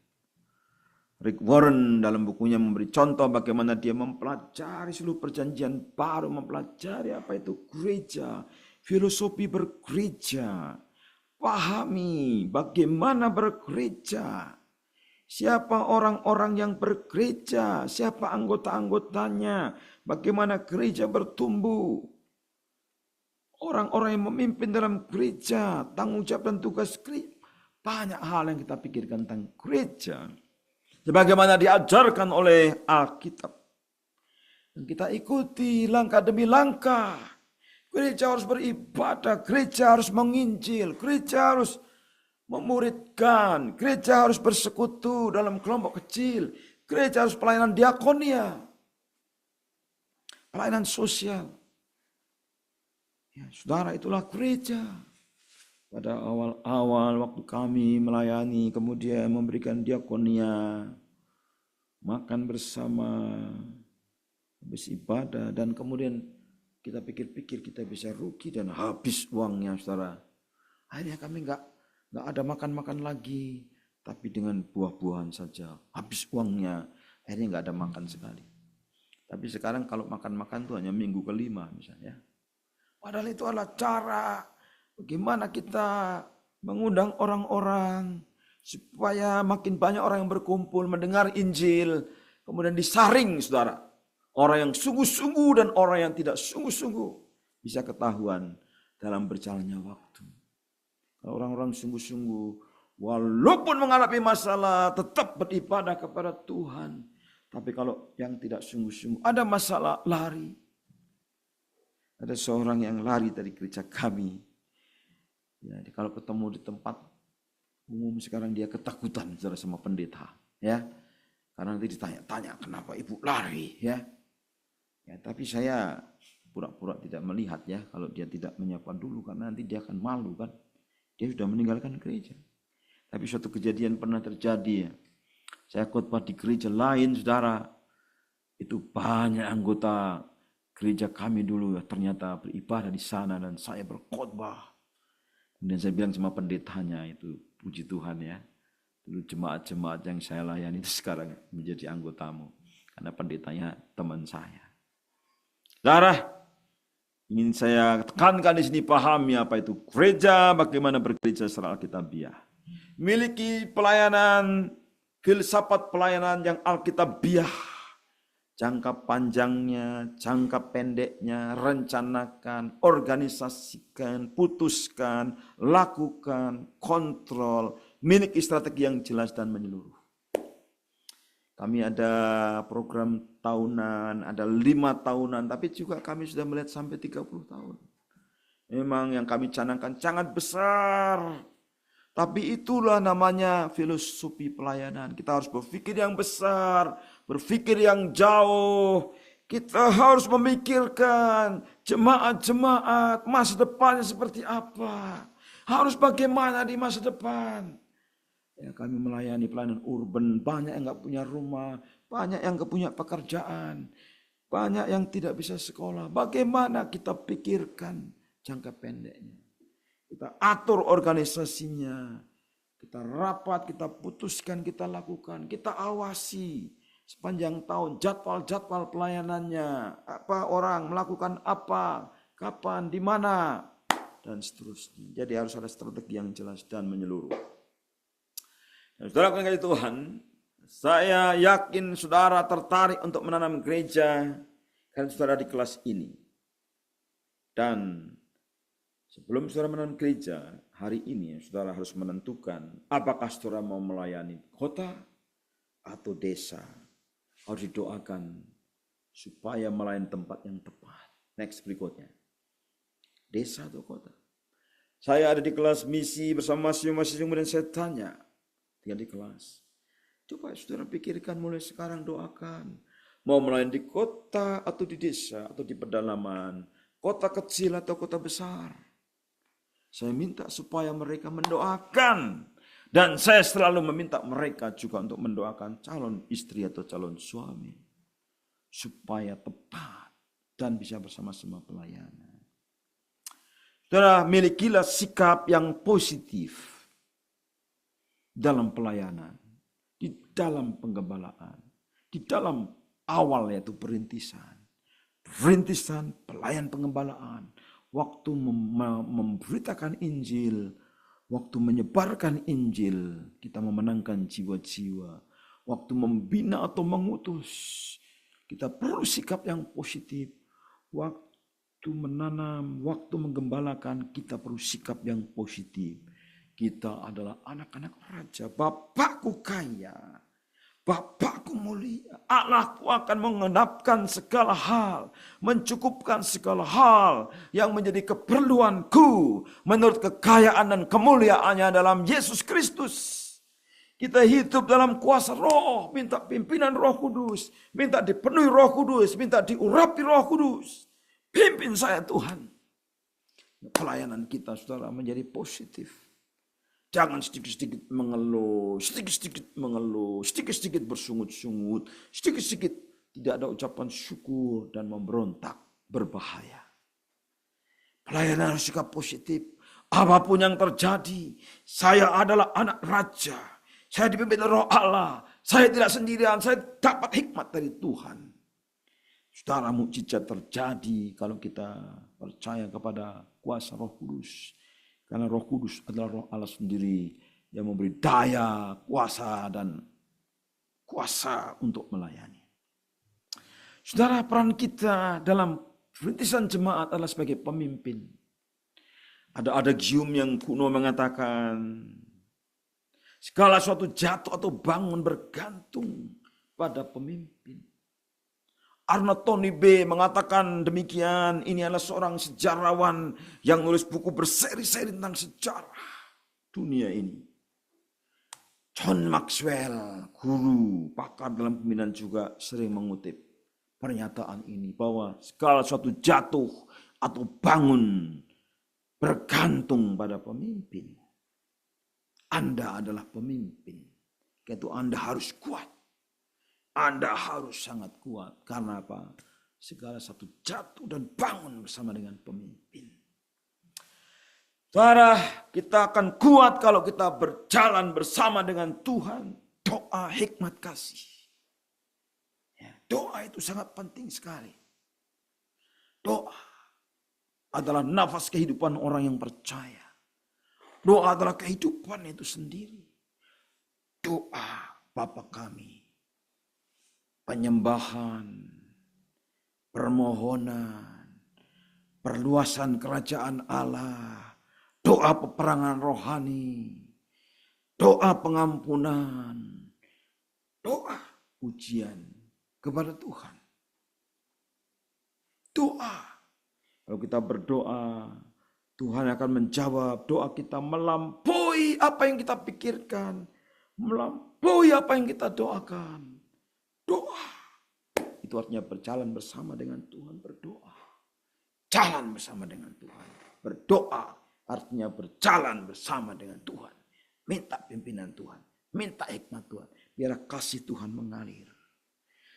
Rick Warren dalam bukunya memberi contoh bagaimana dia mempelajari seluruh perjanjian baru, mempelajari apa itu gereja, filosofi bergereja, pahami bagaimana bergereja, siapa orang-orang yang bergereja, siapa anggota-anggotanya, bagaimana gereja bertumbuh, orang-orang yang memimpin dalam gereja, tanggung jawab dan tugas gereja. Banyak hal yang kita pikirkan tentang gereja. Sebagaimana diajarkan oleh Alkitab. Dan kita ikuti langkah demi langkah. Gereja harus beribadah, gereja harus menginjil, gereja harus memuridkan, gereja harus bersekutu dalam kelompok kecil, gereja harus pelayanan diakonia, pelayanan sosial. Ya, saudara, itulah gereja. Pada awal-awal waktu kami melayani, kemudian memberikan diakonia, makan bersama, habis ibadah, dan kemudian kita pikir-pikir kita bisa rugi dan habis uangnya, saudara. Akhirnya kami nggak ada makan-makan lagi, tapi dengan buah-buahan saja. Habis uangnya, akhirnya nggak ada makan sekali. Tapi sekarang kalau makan-makan itu hanya minggu kelima misalnya. Padahal itu adalah cara bagaimana kita mengundang orang-orang supaya makin banyak orang yang berkumpul mendengar Injil, kemudian disaring, saudara. Orang yang sungguh-sungguh dan orang yang tidak sungguh-sungguh bisa ketahuan dalam berjalannya waktu. Kalau orang-orang sungguh-sungguh, walaupun menghadapi masalah, tetap beribadah kepada Tuhan. Tapi kalau yang tidak sungguh-sungguh, ada masalah, lari. Ada seorang yang lari dari gereja kami. Ya, kalau ketemu di tempat umum sekarang dia ketakutan saudara sama pendeta. Ya, karena nanti ditanya-tanya kenapa ibu lari. Ya, tapi saya pura-pura tidak melihat ya kalau dia tidak menyapa dulu karena nanti dia akan malu kan. Dia sudah meninggalkan gereja. Tapi suatu kejadian pernah terjadi ya. Saya khotbah di gereja lain, saudara. Itu banyak anggota gereja kami dulu ya ternyata beribadah di sana dan saya berkhotbah. Kemudian saya bilang sama pendetanya itu, puji Tuhan ya. Dulu jemaat-jemaat yang saya layani itu sekarang menjadi anggotamu. Karena pendetanya teman saya. Saudara, ingin saya tekankan di sini pahami apa itu gereja, bagaimana bergereja secara alkitabiah. Miliki pelayanan, filsafat pelayanan yang alkitabiah. Jangka panjangnya, jangka pendeknya, rencanakan, organisasikan, putuskan, lakukan, kontrol, miliki strategi yang jelas dan menyeluruh. Kami ada program tahunan, ada 5 tahunan, tapi juga kami sudah melihat sampai 30 tahun. Memang yang kami canangkan sangat besar. Tapi itulah namanya filosofi pelayanan. Kita harus berpikir yang besar, berpikir yang jauh. Kita harus memikirkan jemaat-jemaat masa depannya seperti apa. Harus bagaimana di masa depan. Ya, kami melayani pelayanan urban, banyak yang nggak punya rumah, banyak yang nggak punya pekerjaan, banyak yang tidak bisa sekolah. Bagaimana kita pikirkan jangka pendeknya? Kita atur organisasinya, kita rapat, kita putuskan, kita lakukan, kita awasi sepanjang tahun jadwal-jadwal pelayanannya, apa orang melakukan apa, kapan, di mana, dan seterusnya. Jadi harus ada strategi yang jelas dan menyeluruh. Dan saudara kasih Tuhan, saya yakin saudara tertarik untuk menanam gereja karena saudara di kelas ini. Dan sebelum saudara menanam gereja, hari ini saudara harus menentukan apakah saudara mau melayani kota atau desa. Harus didoakan supaya melayani tempat yang tepat. Next berikutnya. Desa atau kota. Saya ada di kelas misi bersama masing-masing kemudian saya tanya, di kelas. Coba saudara pikirkan mulai sekarang, doakan. Mau melayani di kota atau di desa atau di pedalaman. Kota kecil atau kota besar. Saya minta supaya mereka mendoakan. Dan saya selalu meminta mereka juga untuk mendoakan calon istri atau calon suami. Supaya tepat dan bisa bersama-sama pelayanan. Saudara, milikilah sikap yang positif dalam pelayanan, di dalam penggembalaan, di dalam awal yaitu perintisan, pelayan penggembalaan, waktu memberitakan Injil, waktu menyebarkan Injil, kita memenangkan jiwa-jiwa, waktu membina atau mengutus, kita perlu sikap yang positif, waktu menanam, waktu menggembalakan, kita perlu sikap yang positif. Kita adalah anak-anak raja, Bapakku kaya, Bapakku mulia, Allahku akan mengenapkan segala hal, mencukupkan segala hal yang menjadi keperluanku menurut kekayaan dan kemuliaannya dalam Yesus Kristus. Kita hidup dalam kuasa roh, minta pimpinan Roh Kudus, minta dipenuhi Roh Kudus, minta diurapi Roh Kudus. Pimpin saya Tuhan. Pelayanan kita, saudara, menjadi positif. Jangan sedikit-sedikit mengeluh, sedikit-sedikit bersungut-sungut, sedikit-sedikit tidak ada ucapan syukur dan memberontak, berbahaya. Pelayanan harus sikap positif. Apapun yang terjadi, saya adalah anak raja. Saya dipimpin Roh Allah. Saya tidak sendirian, saya dapat hikmat dari Tuhan. Saudara, mukjizat terjadi kalau kita percaya kepada kuasa Roh Kudus. Karena Roh Kudus adalah Roh Allah sendiri yang memberi daya, kuasa, dan kuasa untuk melayani. Saudara, peran kita dalam perintisan jemaat adalah sebagai pemimpin. Ada adagium yang kuno mengatakan, segala suatu jatuh atau bangun bergantung pada pemimpin. Arnold Toynbee mengatakan demikian. Ini adalah seorang sejarawan yang menulis buku berseri-seri tentang sejarah dunia ini. John Maxwell, guru, pakar dalam pembinaan juga sering mengutip pernyataan ini. Bahwa segala suatu jatuh atau bangun bergantung pada pemimpin. Anda adalah pemimpin. Yaitu Anda harus kuat. Anda harus sangat kuat. Karena apa? Segala satu jatuh dan bangun bersama dengan pemimpin. Saudara, kita akan kuat kalau kita berjalan bersama dengan Tuhan. Doa, hikmat, kasih. Ya, doa itu sangat penting sekali. Doa adalah nafas kehidupan orang yang percaya. Doa adalah kehidupan itu sendiri. Doa Bapa kami. Penyembahan, permohonan, perluasan kerajaan Allah, doa peperangan rohani, doa pengampunan, doa pujian kepada Tuhan. Doa. Kalau kita berdoa, Tuhan akan menjawab doa kita melampaui apa yang kita pikirkan, melampaui apa yang kita doakan. Doa. Itu artinya berjalan bersama dengan Tuhan, berdoa. Jalan bersama dengan Tuhan. Berdoa artinya berjalan bersama dengan Tuhan. Minta pimpinan Tuhan, minta hikmat Tuhan. Biar kasih Tuhan mengalir.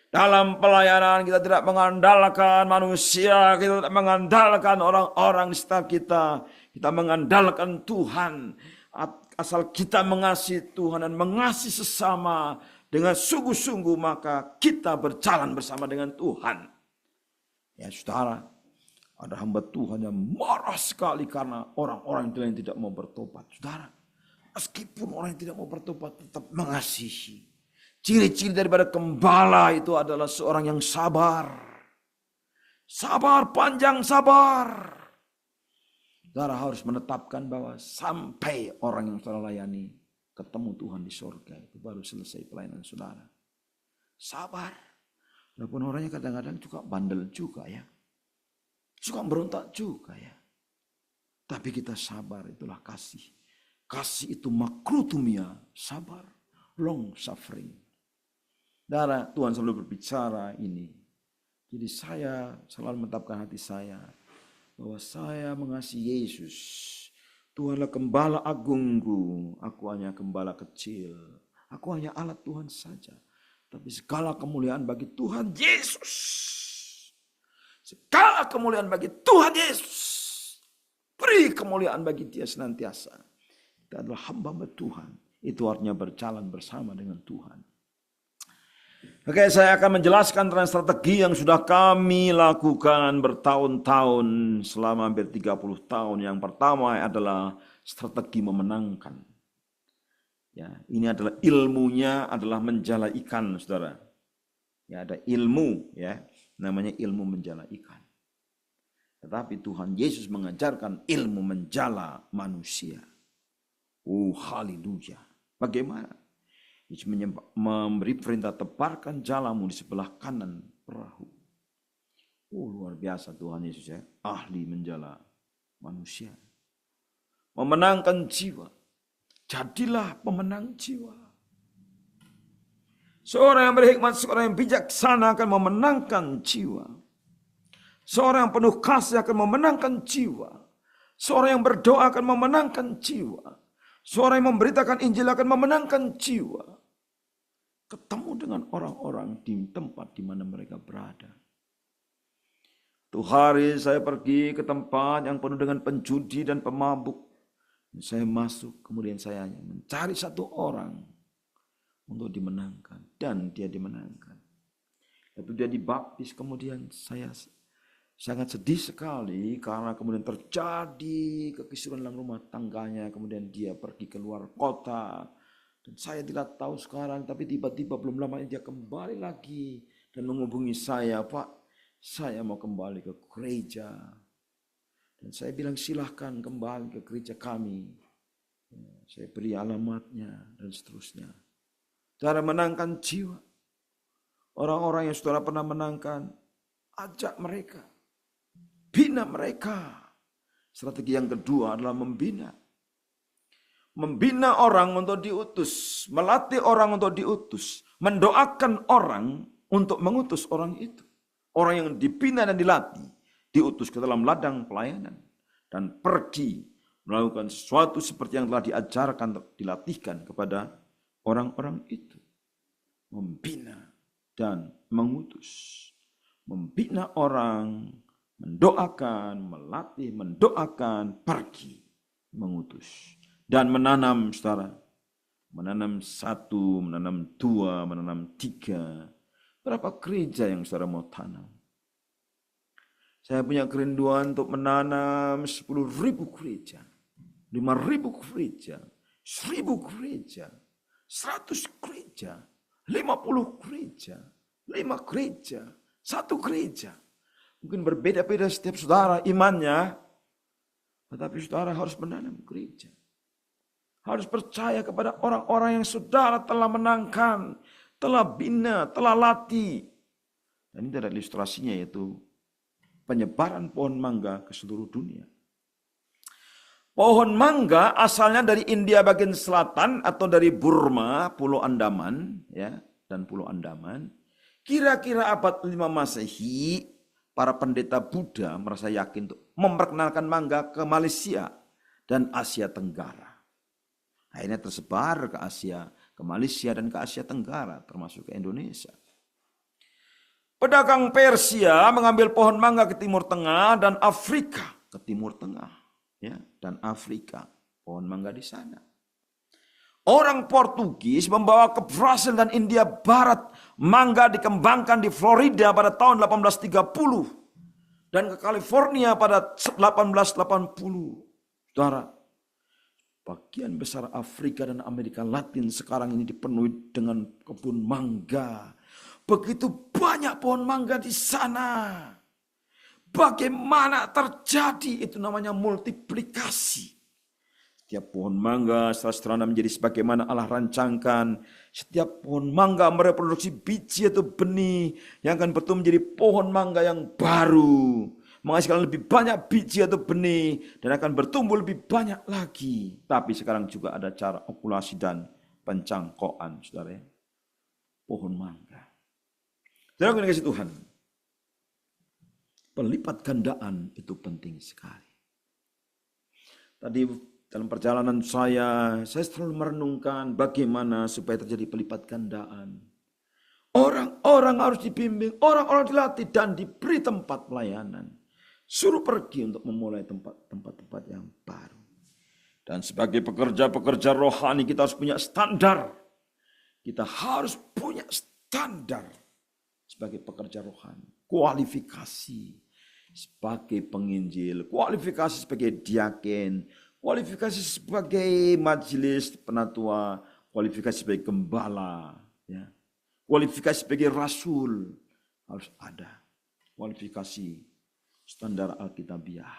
Dalam pelayanan kita tidak mengandalkan manusia, kita tidak mengandalkan orang-orang di sekitar kita. Kita mengandalkan Tuhan. Asal kita mengasihi Tuhan dan mengasihi sesama dengan sungguh-sungguh, maka kita berjalan bersama dengan Tuhan. Ya saudara, ada hamba Tuhan yang marah sekali karena orang-orang yang tidak mau bertobat. Saudara, meskipun orang yang tidak mau bertobat tetap mengasihi. Ciri-ciri daripada gembala itu adalah seorang yang sabar. Sabar, panjang sabar. Saudara harus menetapkan bahwa sampai orang yang saudara layani ketemu Tuhan di surga, itu baru selesai pelayanan saudara. Sabar. Walaupun orangnya kadang-kadang juga bandel juga ya. Suka berontak juga ya. Tapi kita sabar, itulah kasih. Kasih itu makrutumia, sabar, long suffering. Saudara, Tuhan selalu berbicara ini. Jadi saya selalu menetapkan hati saya bahwa saya mengasihi Yesus. Tuhanlah gembala agungku, aku hanya gembala kecil. Aku hanya alat Tuhan saja. Tapi segala kemuliaan bagi Tuhan Yesus. Segala kemuliaan bagi Tuhan Yesus. Beri kemuliaan bagi Dia senantiasa. Kita adalah hamba Tuhan. Itu artinya berjalan bersama dengan Tuhan. Oke, saya akan menjelaskan tentang strategi yang sudah kami lakukan bertahun-tahun selama hampir 30 tahun. Yang pertama adalah strategi memenangkan. Ya, ini adalah ilmunya adalah menjala ikan, saudara. Ya, ada ilmu, ya, namanya ilmu menjala ikan. Tetapi Tuhan Yesus mengajarkan ilmu menjala manusia. Oh, haleluya. Bagaimana? Yesus memberi perintah, tebarkan jalamu di sebelah kanan perahu. Oh, luar biasa Tuhan Yesus ya. Ahli menjala manusia. Memenangkan jiwa. Jadilah pemenang jiwa. Seorang yang berhikmat, seorang yang bijaksana akan memenangkan jiwa. Seorang yang penuh kasih akan memenangkan jiwa. Seorang yang berdoa akan memenangkan jiwa. Seorang yang memberitakan Injil akan memenangkan jiwa. Ketemu dengan orang-orang di tempat di mana mereka berada. Tuh hari saya pergi ke tempat yang penuh dengan penjudi dan pemabuk. Saya masuk, kemudian saya hanya mencari satu orang untuk dimenangkan. Dan dia dimenangkan. Lalu dia dibaptis, kemudian saya sangat sedih sekali karena kemudian terjadi kekisruhan dalam rumah tangganya. Kemudian dia pergi ke luar kota. Dan saya tidak tahu sekarang, tapi tiba-tiba belum lama dia kembali lagi. Dan menghubungi saya, Pak, saya mau kembali ke gereja. Dan saya bilang silahkan kembali ke gereja kami. Saya beri alamatnya dan seterusnya. Cara menangkan jiwa. Orang-orang yang saudara pernah menangkan, ajak mereka. Bina mereka. Strategi yang kedua adalah membina. Membina orang untuk diutus. Melatih orang untuk diutus. Mendoakan orang untuk mengutus orang itu. Orang yang dibina dan dilatih. Diutus ke dalam ladang pelayanan. Dan pergi melakukan sesuatu seperti yang telah diajarkan, dilatihkan kepada orang-orang itu. Membina dan mengutus. Membina orang, mendoakan, melatih, mendoakan, pergi, mengutus. Dan menanam, saudara. Menanam 1, menanam 2, menanam 3. Berapa gereja yang saudara mau tanam? Saya punya kerinduan untuk menanam 10.000 gereja. 5.000 gereja. 1.000 gereja. 100 gereja. 50 gereja. 5 gereja. 1 gereja. Mungkin berbeda-beda setiap saudara imannya. Tetapi saudara harus menanam gereja. Harus percaya kepada orang-orang yang saudara telah menangkan. Telah bina, telah latih. Dan ini ada ilustrasinya, yaitu penyebaran pohon mangga ke seluruh dunia. Pohon mangga asalnya dari India bagian selatan atau dari Burma, Pulau Andaman, ya, dan Pulau Andaman. Kira-kira abad 5 Masehi, para pendeta Buddha merasa yakin untuk memperkenalkan mangga ke Malaysia dan Asia Tenggara. Akhirnya tersebar ke Asia, ke Malaysia dan ke Asia Tenggara, termasuk ke Indonesia. Pedagang Persia mengambil pohon mangga ke Timur Tengah dan Afrika ke Timur Tengah, ya, dan Afrika, pohon mangga di sana. Orang Portugis membawa ke Brasil dan India Barat. Mangga dikembangkan di Florida pada tahun 1830 dan ke California pada 1880. Saudara, bagian besar Afrika dan Amerika Latin sekarang ini dipenuhi dengan kebun mangga. Begitu banyak pohon mangga di sana. Bagaimana terjadi? Itu namanya multiplikasi. Setiap pohon mangga setelah menjadi sebagaimana Allah rancangkan. Setiap pohon mangga mereproduksi biji atau benih yang akan bertumbuh menjadi pohon mangga yang baru. Menghasilkan lebih banyak biji atau benih dan akan bertumbuh lebih banyak lagi. Tapi sekarang juga ada cara okulasi dan pencangkokan, saudara. Pohon mangga. Saudara yang dikasihi Tuhan, pelipat gandaan itu penting sekali. Tadi dalam perjalanan saya selalu merenungkan bagaimana supaya terjadi pelipat gandaan. Orang-orang harus dibimbing, orang-orang dilatih dan diberi tempat pelayanan. Suruh pergi untuk memulai tempat-tempat yang baru. Dan sebagai pekerja-pekerja rohani kita harus punya standar. Kita harus punya standar sebagai pekerja rohani. Kualifikasi sebagai penginjil, kualifikasi sebagai diaken, kualifikasi sebagai majelis penatua, kualifikasi sebagai gembala, ya. Kualifikasi sebagai rasul harus ada. Kualifikasi standar Alkitabiah.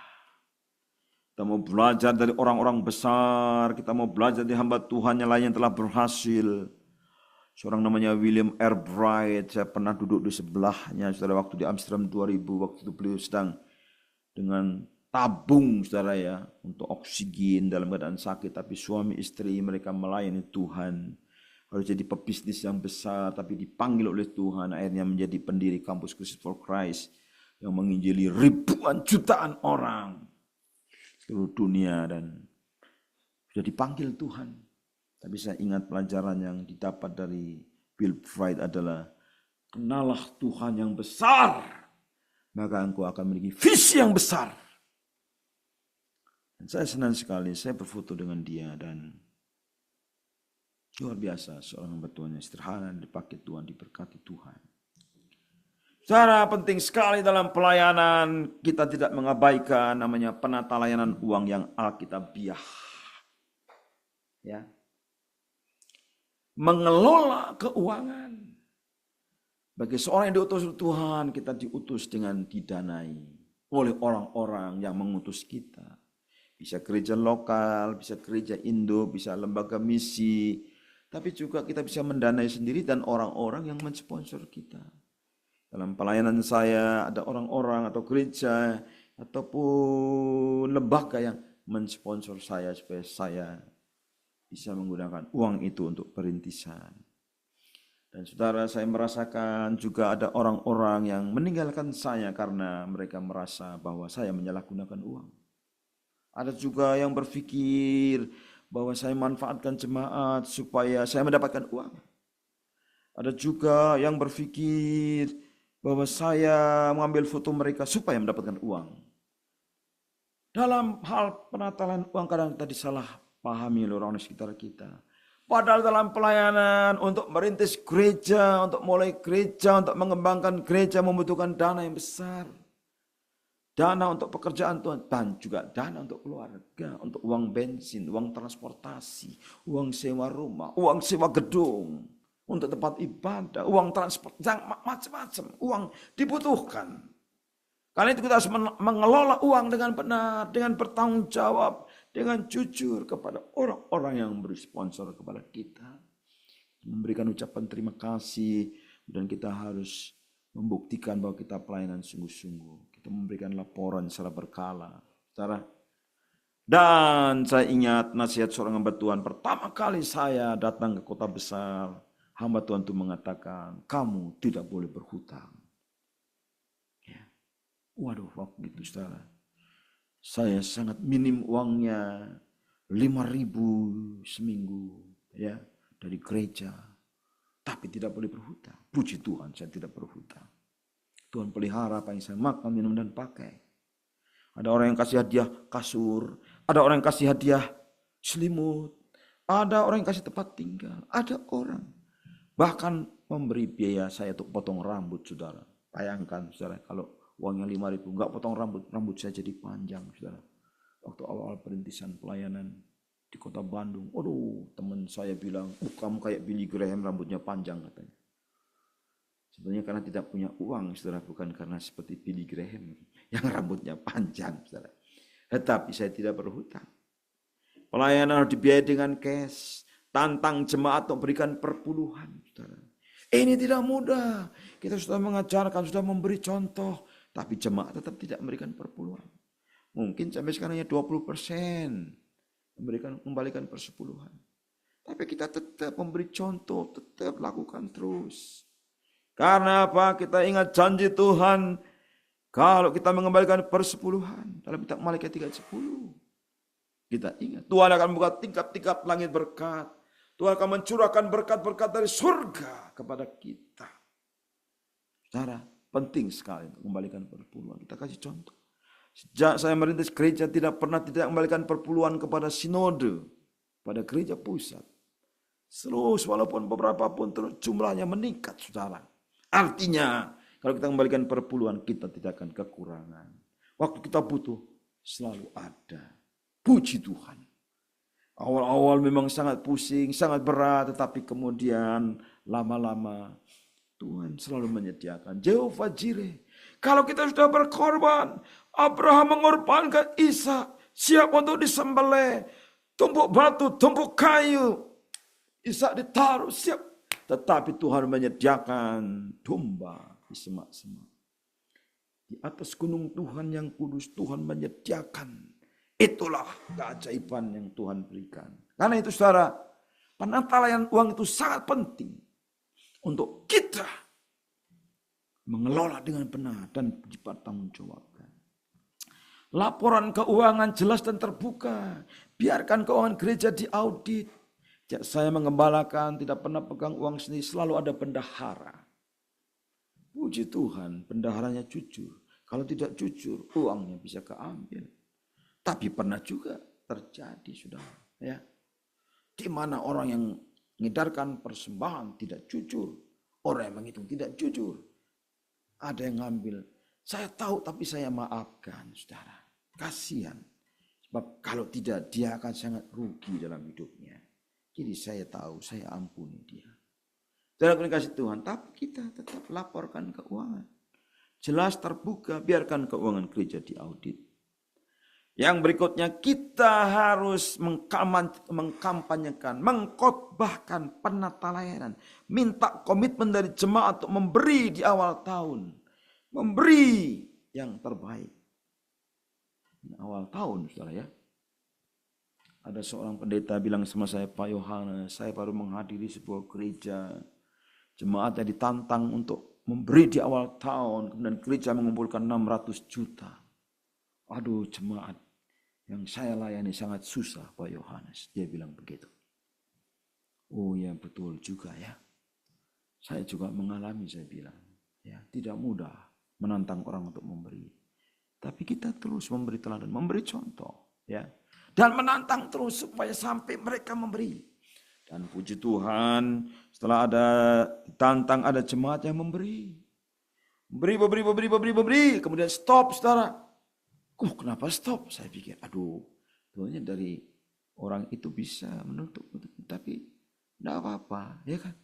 Kita mau belajar dari orang-orang besar, kita mau belajar dari hamba Tuhan yang lain yang telah berhasil. Seorang namanya William R. Bright, saya pernah duduk di sebelahnya, saudara, waktu di Amsterdam 2000, waktu itu beliau sedang dengan tabung, saudara, ya, untuk oksigen dalam keadaan sakit, tapi suami istri mereka melayani Tuhan. Harus jadi pebisnis yang besar, tapi dipanggil oleh Tuhan, akhirnya menjadi pendiri kampus Christ for Christ yang menginjili ribuan jutaan orang. seluruh dunia dan sudah dipanggil Tuhan. Tapi saya ingat pelajaran yang didapat dari Bill Bright adalah kenalah Tuhan yang besar, maka engkau akan memiliki visi yang besar. Dan saya senang sekali, saya berfoto dengan dia dan luar biasa, seorang hamba Tuhan yang sederhana, dipakai Tuhan, diberkati Tuhan. Cara penting sekali dalam pelayanan, kita tidak mengabaikan namanya penata layanan uang yang alkitabiah. Ya. Mengelola keuangan. Bagi seorang yang diutus Tuhan, kita diutus dengan didanai oleh orang-orang yang mengutus kita. Bisa gereja lokal, bisa gereja Indo, bisa lembaga misi. Tapi juga kita bisa mendanai sendiri dan orang-orang yang mensponsor kita. Dalam pelayanan saya ada orang-orang atau gereja ataupun lembaga yang mensponsor saya supaya saya bisa menggunakan uang itu untuk perintisan. Dan saudara, saya merasakan juga ada orang-orang yang meninggalkan saya karena mereka merasa bahwa saya menyalahgunakan uang. Ada juga yang berpikir bahwa saya manfaatkan jemaat supaya saya mendapatkan uang. Ada juga yang berpikir bahwa saya mengambil foto mereka supaya mendapatkan uang. Dalam hal penatalan uang kadang kita disalah pahami oleh orang di sekitar kita. Padahal dalam pelayanan untuk merintis gereja, untuk mulai gereja, untuk mengembangkan gereja membutuhkan dana yang besar. Dana untuk pekerjaan Tuhan dan juga dana untuk keluarga, untuk uang bensin, uang transportasi, uang sewa rumah, uang sewa gedung, untuk tempat ibadah, uang transport, macam-macam, uang dibutuhkan. Karena itu kita harus mengelola uang dengan benar, dengan bertanggung jawab, dengan jujur kepada orang-orang yang memberi sponsor kepada kita. Memberikan ucapan terima kasih, dan kita harus membuktikan bahwa kita pelayanan sungguh-sungguh. Kita memberikan laporan secara berkala. Dan saya ingat nasihat seorang hamba Tuhan, pertama kali saya datang ke kota besar, hamba Tuhan itu mengatakan, kamu tidak boleh berhutang. Waduh, waktu itu saudara, saya sangat minim uangnya, 5.000 seminggu ya dari gereja, tapi tidak boleh berhutang. Puji Tuhan, saya tidak berhutang. Tuhan pelihara apa yang saya makan, minum, dan pakai. Ada orang yang kasih hadiah kasur, ada orang yang kasih hadiah selimut, ada orang yang kasih tempat tinggal, ada orang bahkan memberi biaya saya untuk potong rambut, saudara. Bayangkan, saudara, kalau uangnya 5.000, enggak potong rambut saya jadi panjang, saudara. Waktu awal-awal perintisan pelayanan di kota Bandung, aduh, teman saya bilang, kamu kayak Billy Graham, rambutnya panjang katanya. Sebenarnya karena tidak punya uang, saudara, bukan karena seperti Billy Graham yang rambutnya panjang, saudara. Tetapi saya tidak berhutang. Pelayanan harus dibiayai dengan cash, tantang jemaat untuk berikan perpuluhan, saudara. Ini tidak mudah. Kita sudah mengajarkan, sudah memberi contoh, tapi jemaat tetap tidak memberikan perpuluhan. Mungkin sampai sekarang hanya 20% memberikan persepuluhan. Tapi kita tetap memberi contoh, tetap lakukan terus. Karena apa? Kita ingat janji Tuhan, kalau kita mengembalikan persepuluhan dalam kitab Malikiat 3:10. Kita ingat, Tuhan akan membuka tingkap-tingkap langit berkat. Tuhan akan mencurahkan berkat-berkat dari surga kepada kita. Saudara, penting sekali untuk membalikan perpuluhan. Kita kasih contoh. Sejak saya merintis gereja tidak pernah tidak membalikan perpuluhan kepada sinode, pada gereja pusat. Terus walaupun beberapa pun terus jumlahnya meningkat, saudara. Artinya kalau kita membalikan perpuluhan kita tidak akan kekurangan. Waktu kita butuh selalu ada. Puji Tuhan. Awal-awal memang sangat pusing, sangat berat, tetapi kemudian lama-lama Tuhan selalu menyediakan. Jehovah Jireh. Kalau kita sudah berkorban, Abraham mengorbankan Ishak, siap untuk disembelih, tumpuk batu, tumpuk kayu, Ishak ditaruh siap. Tetapi Tuhan menyediakan domba di semak-semak. Di atas gunung Tuhan yang kudus, Tuhan menyediakan. Itulah keajaiban yang Tuhan berikan. Karena itu saudara, penata layanan uang itu sangat penting untuk kita mengelola dengan benar dan dipertanggungjawabkan. Laporan keuangan jelas dan terbuka. Biarkan keuangan gereja diaudit. Saya mengembalakan, tidak pernah pegang uang sendiri, selalu ada bendahara. Puji Tuhan, bendaharanya jujur. Kalau tidak jujur, uangnya bisa keambil. Tapi pernah juga terjadi, saudara, ya, di mana orang yang mengedarkan persembahan tidak jujur, orang yang menghitung tidak jujur, ada yang ngambil. Saya tahu tapi saya maafkan, saudara. Kasihan. Sebab kalau tidak dia akan sangat rugi dalam hidupnya. Jadi saya tahu, saya ampuni dia. Dalam kasih Tuhan, tapi kita tetap laporkan keuangan. Jelas terbuka, biarkan keuangan gereja diaudit. Yang berikutnya, kita harus mengkampanyekan, mengkhotbahkan penata layanan. Minta komitmen dari jemaat untuk memberi di awal tahun. Memberi yang terbaik. Di awal tahun, saudara ya. Ada seorang pendeta bilang sama saya, Pak Yohanes, saya baru menghadiri sebuah gereja. Jemaatnya ditantang untuk memberi di awal tahun. Kemudian gereja mengumpulkan 600 juta. Aduh, jemaat yang saya layani sangat susah, Pak Yohanes. Dia bilang begitu. Oh ya, betul juga ya. Saya juga mengalami, saya bilang. Ya, tidak mudah menantang orang untuk memberi. Tapi kita terus memberi teladan, memberi contoh. Ya, dan menantang terus supaya sampai mereka memberi. Dan puji Tuhan, setelah ada tantang, ada jemaat yang memberi. Beri. Kemudian stop, saudara. Kenapa stop? Saya pikir, Tuhannya dari orang itu bisa menutup. Tapi tidak apa-apa, ya kan?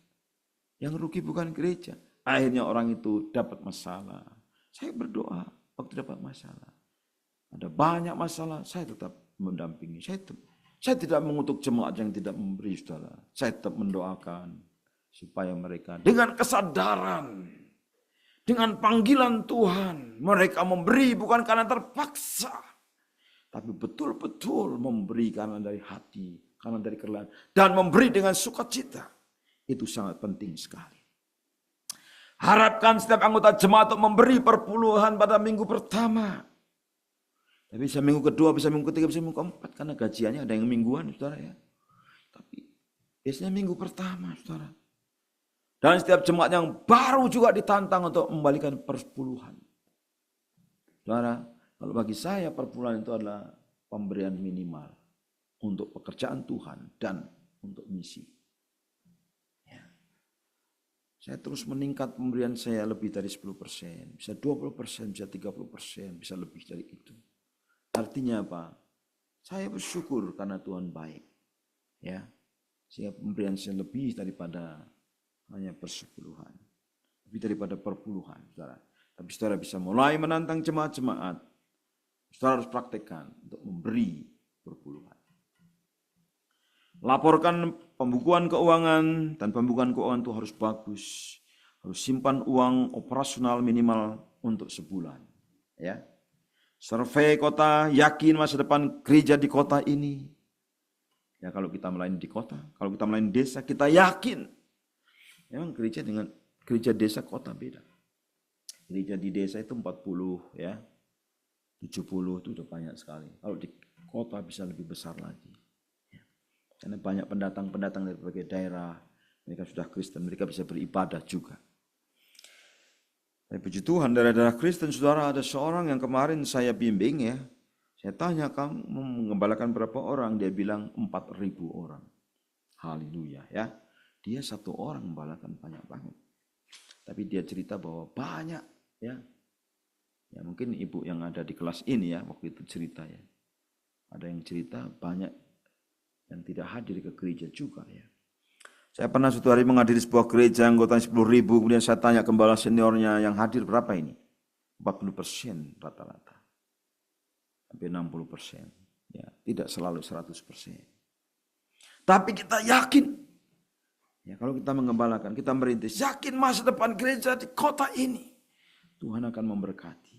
Yang rugi bukan gereja. Akhirnya orang itu dapat masalah. Saya berdoa waktu dapat masalah. Ada banyak masalah, saya tetap mendampingi. Saya tidak mengutuk jemaat yang tidak memberi, saudara. Saya tetap mendoakan supaya mereka dengan kesadaran, dengan panggilan Tuhan, mereka memberi bukan karena terpaksa, tapi betul-betul memberi karena dari hati, karena dari kerelaan, dan memberi dengan sukacita. Itu sangat penting sekali. Harapkan setiap anggota jemaat untuk memberi perpuluhan pada minggu pertama. Tapi bisa minggu kedua, bisa minggu ketiga, bisa minggu keempat. Karena gajiannya ada yang mingguan, saudara ya. Tapi biasanya minggu pertama, saudara. Dan setiap jemaat yang baru juga ditantang untuk membalikan perpuluhan. Saudara, kalau bagi saya perpuluhan itu adalah pemberian minimal. Untuk pekerjaan Tuhan dan untuk misi. Ya. Saya terus meningkat pemberian saya lebih dari 10%. Bisa 20%, bisa 30%, bisa lebih dari itu. Artinya apa? Saya bersyukur karena Tuhan baik. Ya. Sehingga pemberian saya lebih daripada hanya persepuluhan. Lebih daripada perpuluhan, saudara. Tapi saudara bisa mulai menantang jemaat-jemaat. Saudara harus praktekkan untuk memberi perpuluhan. Laporkan pembukuan keuangan, dan pembukuan keuangan itu harus bagus. Harus simpan uang operasional minimal untuk sebulan. Ya. Survei kota, yakin masa depan gereja di kota ini. Ya, kalau kita melayani di kota, kalau kita melayani desa, kita yakin. Memang gereja dengan gereja desa kota beda. Gereja di desa itu 40 ya. 70 itu udah banyak sekali. Kalau di kota bisa lebih besar lagi. Ya. Karena banyak pendatang-pendatang dari berbagai daerah, mereka sudah Kristen, mereka bisa beribadah juga. Puji Tuhan, daerah-daerah Kristen, saudara, ada seorang yang kemarin saya bimbing ya. Saya tanya, kamu mengembalakan berapa orang? Dia bilang 4.000 orang. Haleluya ya. Dia satu orang membalakan banyak banget. Tapi dia cerita bahwa banyak ya. Ya mungkin ibu yang ada di kelas ini ya, waktu itu cerita ya. Ada yang cerita banyak yang tidak hadir ke gereja juga ya. Saya pernah suatu hari menghadiri sebuah gereja anggotanya 10.000, kemudian saya tanya gembala seniornya yang hadir berapa ini? 40% rata-rata. Sampai 60%. Ya, tidak selalu 100%. Tapi kita yakin, ya kalau kita mengembalakan, kita merintis, yakin masa depan gereja di kota ini, Tuhan akan memberkati.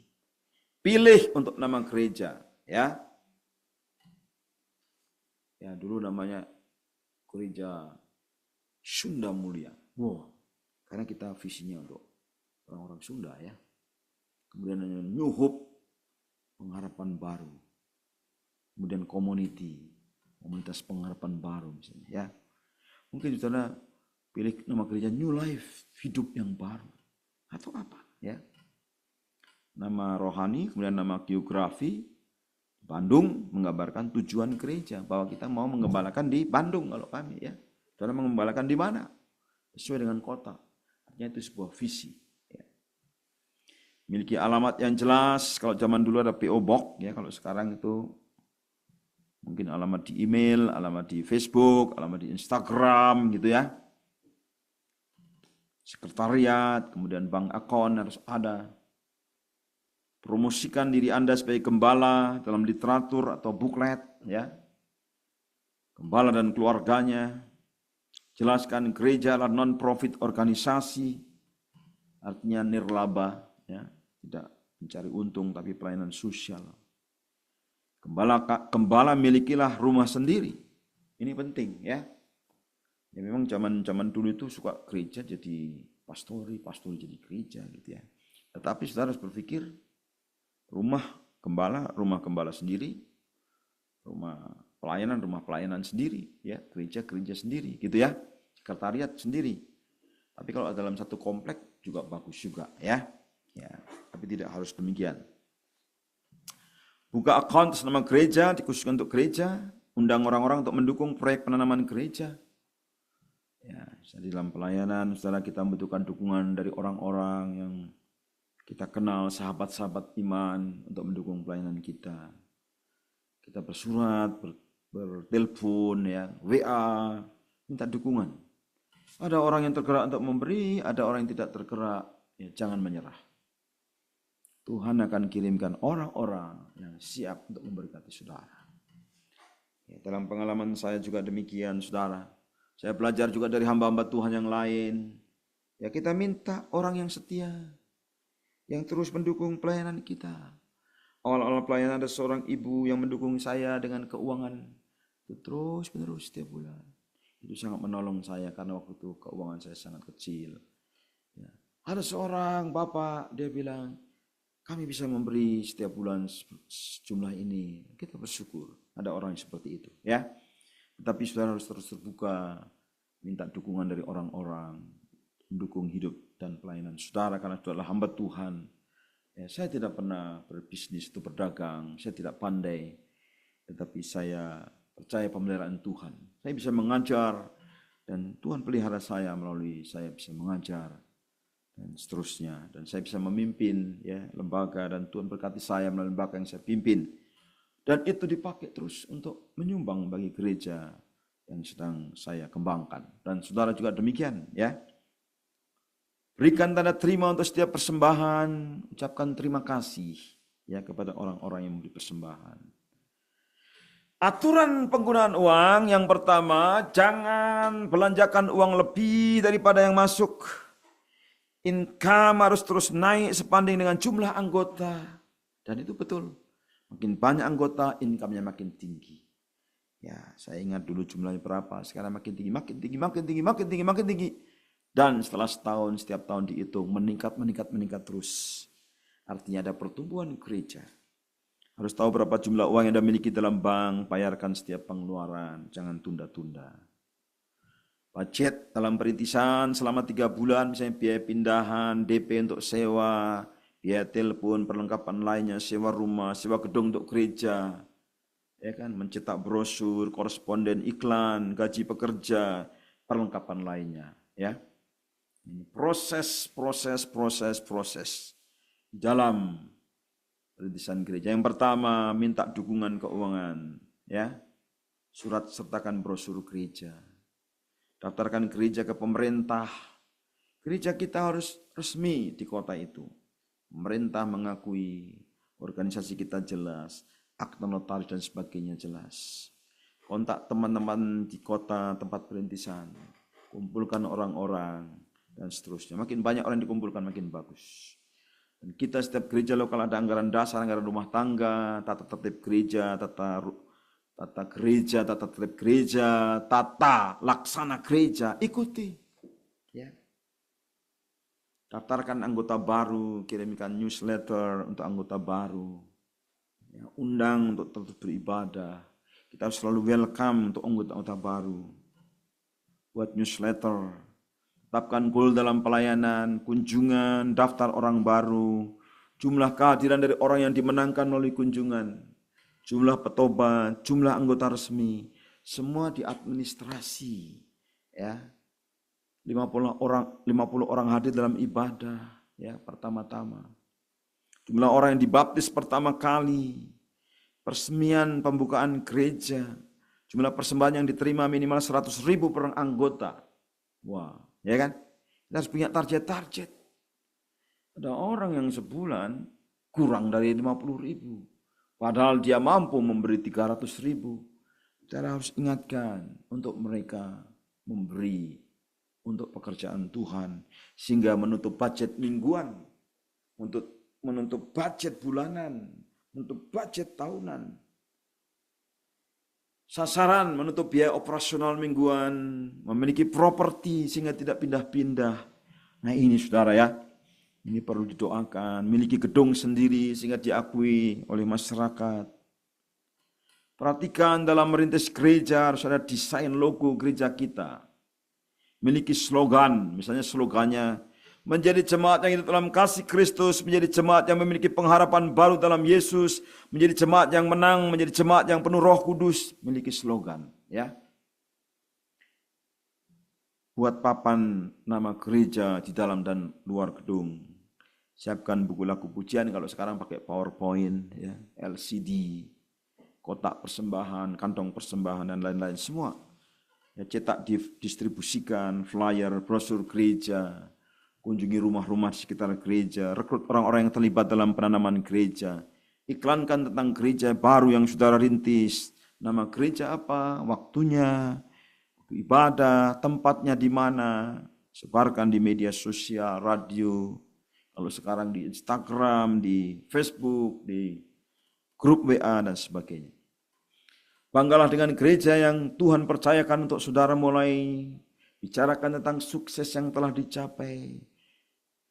Pilih untuk nama gereja, ya. Ya, dulu namanya gereja Sunda Mulia. Wow, karena kita visinya untuk orang-orang Sunda ya. Kemudian New Hope pengharapan baru. Kemudian komunitas pengharapan baru misalnya ya. Mungkin saudara pilih nama gereja New Life, hidup yang baru. Atau apa ya. Nama rohani, kemudian nama geografi. Bandung menggambarkan tujuan gereja, bahwa kita mau menggembalakan di Bandung kalau kami ya. Saudara menggembalakan di mana? Sesuai dengan kota. Artinya itu sebuah visi. Ya. Miliki alamat yang jelas. Kalau zaman dulu ada PO Box ya, kalau sekarang itu mungkin alamat di email, alamat di Facebook, alamat di Instagram gitu ya. Sekretariat, kemudian bank akun harus ada. Promosikan diri Anda sebagai gembala dalam literatur atau buklet ya. Gembala dan keluarganya. Jelaskan gereja adalah non-profit organisasi. Artinya nirlaba ya, tidak mencari untung tapi pelayanan sosial. Gembala milikilah rumah sendiri. Ini penting ya. Ya memang zaman dulu itu suka gereja jadi pastori jadi gereja gitu ya. Tetapi saudara harus berpikir rumah gembala sendiri, rumah pelayanan sendiri ya, gereja sendiri gitu ya. Sekretariat sendiri. Tapi kalau dalam satu komplek juga bagus juga ya. Ya, tapi tidak harus demikian. Buka akun atas nama gereja, dikhususkan untuk gereja, undang orang-orang untuk mendukung proyek penanaman gereja. Ya, di dalam pelayanan, saudara kita membutuhkan dukungan dari orang-orang yang kita kenal, sahabat-sahabat iman untuk mendukung pelayanan kita. Kita bersurat, bertelepon, ya, WA, minta dukungan. Ada orang yang tergerak untuk memberi, ada orang yang tidak tergerak, ya, jangan menyerah. Tuhan akan kirimkan orang-orang yang siap untuk memberkati saudara. Ya, dalam pengalaman saya juga demikian, saudara. Saya belajar juga dari hamba-hamba Tuhan yang lain. Ya, kita minta orang yang setia, yang terus mendukung pelayanan kita. Awal-awal pelayanan ada seorang ibu yang mendukung saya dengan keuangan. Itu terus-menerus setiap bulan. Itu sangat menolong saya karena waktu itu keuangan saya sangat kecil. Ya. Ada seorang bapak, dia bilang, kami bisa memberi setiap bulan jumlah ini. Kita bersyukur ada orang yang seperti itu. Ya. Tetapi saudara harus terus terbuka, minta dukungan dari orang-orang, mendukung hidup dan pelayanan saudara karena saudara adalah hamba Tuhan. Ya, saya tidak pernah berbisnis atau berdagang, saya tidak pandai, tetapi saya percaya pemeliharaan Tuhan. Saya bisa mengajar dan Tuhan pelihara saya melalui saya bisa mengajar dan seterusnya. Dan saya bisa memimpin ya lembaga dan Tuhan berkati saya melalui lembaga yang saya pimpin. Dan itu dipakai terus untuk menyumbang bagi gereja yang sedang saya kembangkan. Dan saudara juga demikian ya. Berikan tanda terima untuk setiap persembahan, ucapkan terima kasih ya kepada orang-orang yang memberi persembahan. Aturan penggunaan uang yang pertama, jangan belanjakan uang lebih daripada yang masuk. Income harus terus naik sebanding dengan jumlah anggota. Dan itu betul. Makin banyak anggota, income-nya makin tinggi. Ya, saya ingat dulu jumlahnya berapa, sekarang makin tinggi. Dan setelah setahun, setiap tahun dihitung, meningkat terus. Artinya ada pertumbuhan gereja. Harus tahu berapa jumlah uang yang Anda miliki dalam bank, bayarkan setiap pengeluaran, jangan tunda-tunda. Budget dalam perintisan selama 3 bulan, misalnya biaya pindahan, DP untuk sewa, biaya telepon, perlengkapan lainnya, sewa rumah, sewa gedung untuk gereja, ya kan, mencetak brosur, koresponden, iklan, gaji pekerja, perlengkapan lainnya, ya. Ini proses dalam perintisan gereja. Yang pertama, minta dukungan keuangan, ya. Surat sertakan brosur gereja. Daftarkan gereja ke pemerintah. Gereja kita harus resmi di kota itu. Pemerintah mengakui, organisasi kita jelas, akta notaris dan sebagainya jelas. Kontak teman-teman di kota tempat perintisan. Kumpulkan orang-orang dan seterusnya. Makin banyak orang dikumpulkan makin bagus. Dan kita setiap gereja lokal ada anggaran dasar, anggaran rumah tangga, tata tertib gereja, tata tertib gereja, tata laksana gereja, ikuti. Ya. Daftarkan anggota baru, kirimkan newsletter untuk anggota baru. undang untuk terus beribadah. Kita harus selalu welcome untuk anggota-anggota baru. Buat newsletter, tetapkan goal dalam pelayanan, kunjungan, daftar orang baru, jumlah kehadiran dari orang yang dimenangkan melalui kunjungan, jumlah petobat, jumlah anggota resmi, semua diadministrasi. Ya, 50 orang hadir dalam ibadah, ya pertama-tama. Jumlah orang yang dibaptis pertama kali, peresmian pembukaan gereja, jumlah persembahan yang diterima minimal 100.000 per anggota. Wah, ya kan? Kita harus punya target-target. Ada orang yang sebulan kurang dari 50.000, padahal dia mampu memberi 300.000. Kita harus ingatkan untuk mereka memberi untuk pekerjaan Tuhan, sehingga menutup budget mingguan, untuk menutup budget bulanan, menutup budget tahunan. Sasaran menutup biaya operasional mingguan, memiliki properti sehingga tidak pindah-pindah. Nah ini saudara ya, ini perlu didoakan. Memiliki gedung sendiri sehingga diakui oleh masyarakat. Perhatikan dalam merintis gereja harus ada desain logo gereja kita. Memiliki slogan, misalnya slogannya, menjadi jemaat yang hidup dalam kasih Kristus, menjadi jemaat yang memiliki pengharapan baru dalam Yesus, menjadi jemaat yang menang, menjadi jemaat yang penuh Roh Kudus, memiliki slogan, ya. Buat papan nama gereja di dalam dan luar gedung. Siapkan buku lagu pujian, kalau sekarang pakai PowerPoint, ya, LCD, kotak persembahan, kantong persembahan dan lain-lain semua. Ya, cetak distribusikan, flyer, brosur gereja. Kunjungi rumah-rumah di sekitar gereja, rekrut orang-orang yang terlibat dalam penanaman gereja. Iklankan tentang gereja baru yang saudara rintis. Nama gereja apa, waktunya, ibadah, tempatnya di mana. Sebarkan di media sosial, radio. Kalau sekarang di Instagram, di Facebook, di grup WA dan sebagainya. Banggalah dengan gereja yang Tuhan percayakan untuk saudara mulai. Bicarakan tentang sukses yang telah dicapai.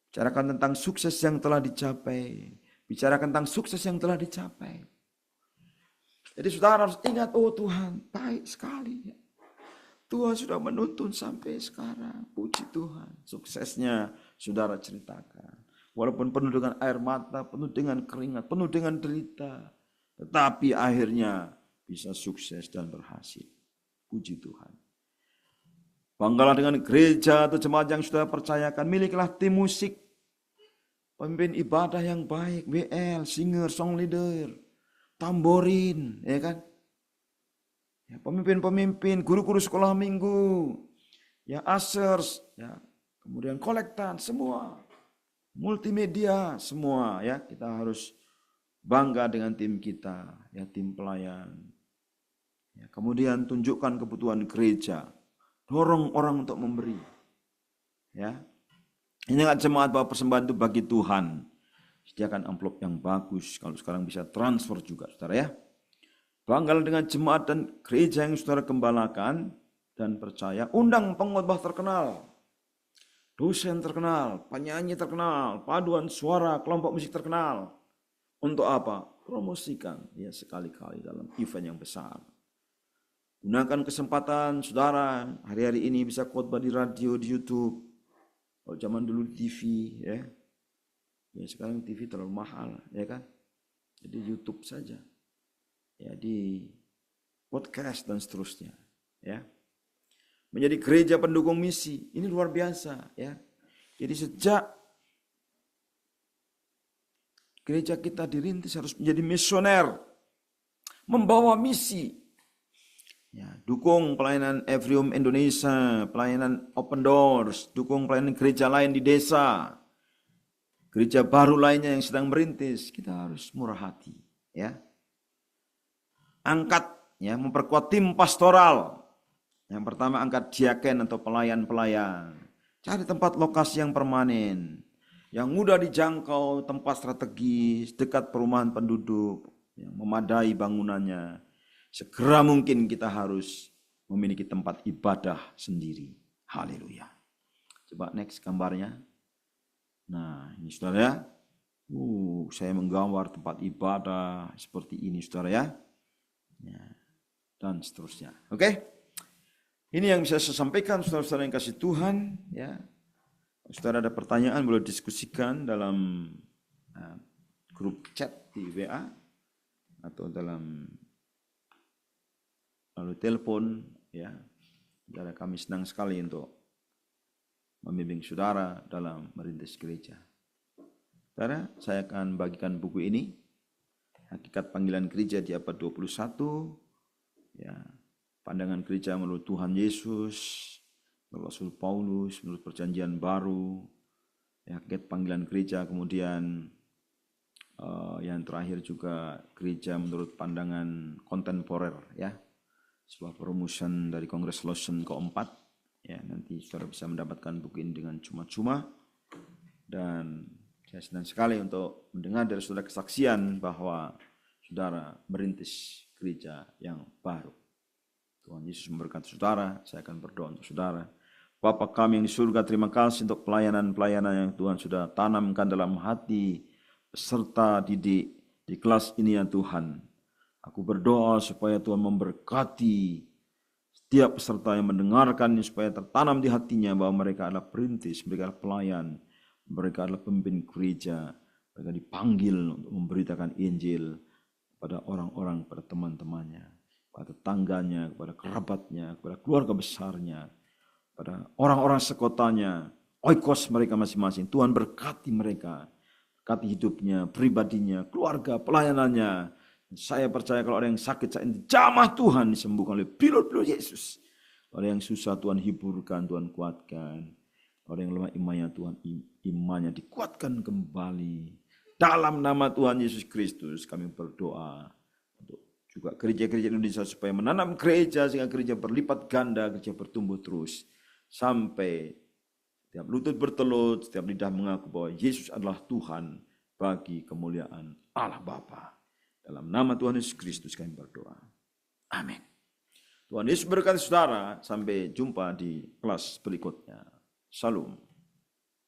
Bicarakan tentang sukses yang telah dicapai. Bicarakan tentang sukses yang telah dicapai. Jadi saudara harus ingat, oh Tuhan baik sekali. Tuhan sudah menuntun sampai sekarang. Puji Tuhan. Suksesnya saudara ceritakan. Walaupun penuh dengan air mata, penuh dengan keringat, penuh dengan derita. Tetapi akhirnya bisa sukses dan berhasil. Puji Tuhan. Banggalah dengan gereja atau jemaat yang sudah percayakan. Milikilah tim musik, pemimpin ibadah yang baik, WL, singer, song leader, tamborin, ya kan? Ya, pemimpin-pemimpin, guru-guru sekolah minggu, ya ushers, ya, kemudian kolektan, semua, multimedia, semua, ya kita harus bangga dengan tim kita, ya tim pelayan. Ya, kemudian tunjukkan kebutuhan gereja. Dorong orang untuk memberi. Ya. Ingat jemaat bahwa persembahan itu bagi Tuhan. Sediakan amplop yang bagus. Kalau sekarang bisa transfer juga, saudara ya. Banggalah dengan jemaat dan gereja yang saudara gembalakan dan percaya. Undang pengkhotbah terkenal, dosen terkenal, penyanyi terkenal, paduan suara, kelompok musik terkenal. Untuk apa? Promosikan ya sekali-kali dalam event yang besar. Gunakan kesempatan saudara hari-hari ini bisa khotbah di radio, di YouTube. Kalau zaman dulu di TV, ya. Ya sekarang TV terlalu mahal, ya kan? Jadi YouTube saja. Ya di podcast dan seterusnya, ya. Menjadi gereja pendukung misi, ini luar biasa, ya. Jadi sejak gereja kita dirintis harus menjadi misioner, membawa misi. Ya, dukung pelayanan Evrium Indonesia, pelayanan Open Doors, dukung pelayanan gereja lain di desa, gereja baru lainnya yang sedang merintis. Kita harus murah hati, ya. Angkat, ya, memperkuat tim pastoral. Yang pertama angkat diaken atau pelayan-pelayan. Cari tempat lokasi yang permanen, yang mudah dijangkau, tempat strategis, dekat perumahan penduduk, yang memadai bangunannya. Segera mungkin kita harus memiliki tempat ibadah sendiri. Haleluya. Coba next gambarnya. Nah ini saudara ya. Saya menggambar tempat ibadah seperti ini, saudara ya. Dan seterusnya. Oke? Ini yang bisa saya sampaikan, saudara-saudara yang kasih Tuhan. Ya, saudara ada pertanyaan boleh diskusikan dalam grup chat di WA atau dalam lalu telepon. Ya, saudara, kami senang sekali untuk membimbing saudara dalam merintis gereja. Saudara, saya akan bagikan buku ini, Hakikat Panggilan Gereja di abad 21, ya, pandangan gereja menurut Tuhan Yesus, menurut Rasul Paulus, menurut Perjanjian Baru, ya, hakikat panggilan gereja. Kemudian yang terakhir juga gereja menurut pandangan kontemporer, ya, sebuah perumusan dari Kongres Lawson keempat. Ya, nanti saudara bisa mendapatkan buku ini dengan cuma-cuma. Dan saya senang sekali untuk mendengar dari saudara kesaksian bahwa saudara merintis gereja yang baru. Tuhan Yesus memberkati saudara. Saya akan berdoa untuk saudara. Bapa kami yang di surga, terima kasih untuk pelayanan-pelayanan yang Tuhan sudah tanamkan dalam hati peserta didik di kelas ini ya Tuhan. Aku berdoa supaya Tuhan memberkati setiap peserta yang mendengarkan ini, supaya tertanam di hatinya bahwa mereka adalah perintis, mereka adalah pelayan, mereka adalah pemimpin gereja, mereka dipanggil untuk memberitakan Injil pada orang-orang, pada teman-temannya, pada tetangganya, kepada kerabatnya, kepada keluarga besarnya, pada orang-orang sekotanya, oikos mereka masing-masing. Tuhan berkati mereka, berkati hidupnya, pribadinya, keluarga, pelayanannya. Saya percaya kalau ada yang sakit saat ini, jamah Tuhan disembuhkan oleh pilot-pilot Yesus. Kalau ada yang susah Tuhan hiburkan, Tuhan kuatkan. Kalau ada yang lemah imannya, Tuhan imannya dikuatkan kembali. Dalam nama Tuhan Yesus Kristus kami berdoa untuk juga gereja-gereja Indonesia supaya menanam gereja sehingga gereja berlipat ganda, gereja bertumbuh terus. Sampai setiap lutut bertelut, setiap lidah mengaku bahwa Yesus adalah Tuhan bagi kemuliaan Allah Bapa. Dalam nama Tuhan Yesus Kristus kami berdoa. Amin. Tuhan Yesus berkati saudara. Sampai jumpa di kelas berikutnya. Salam.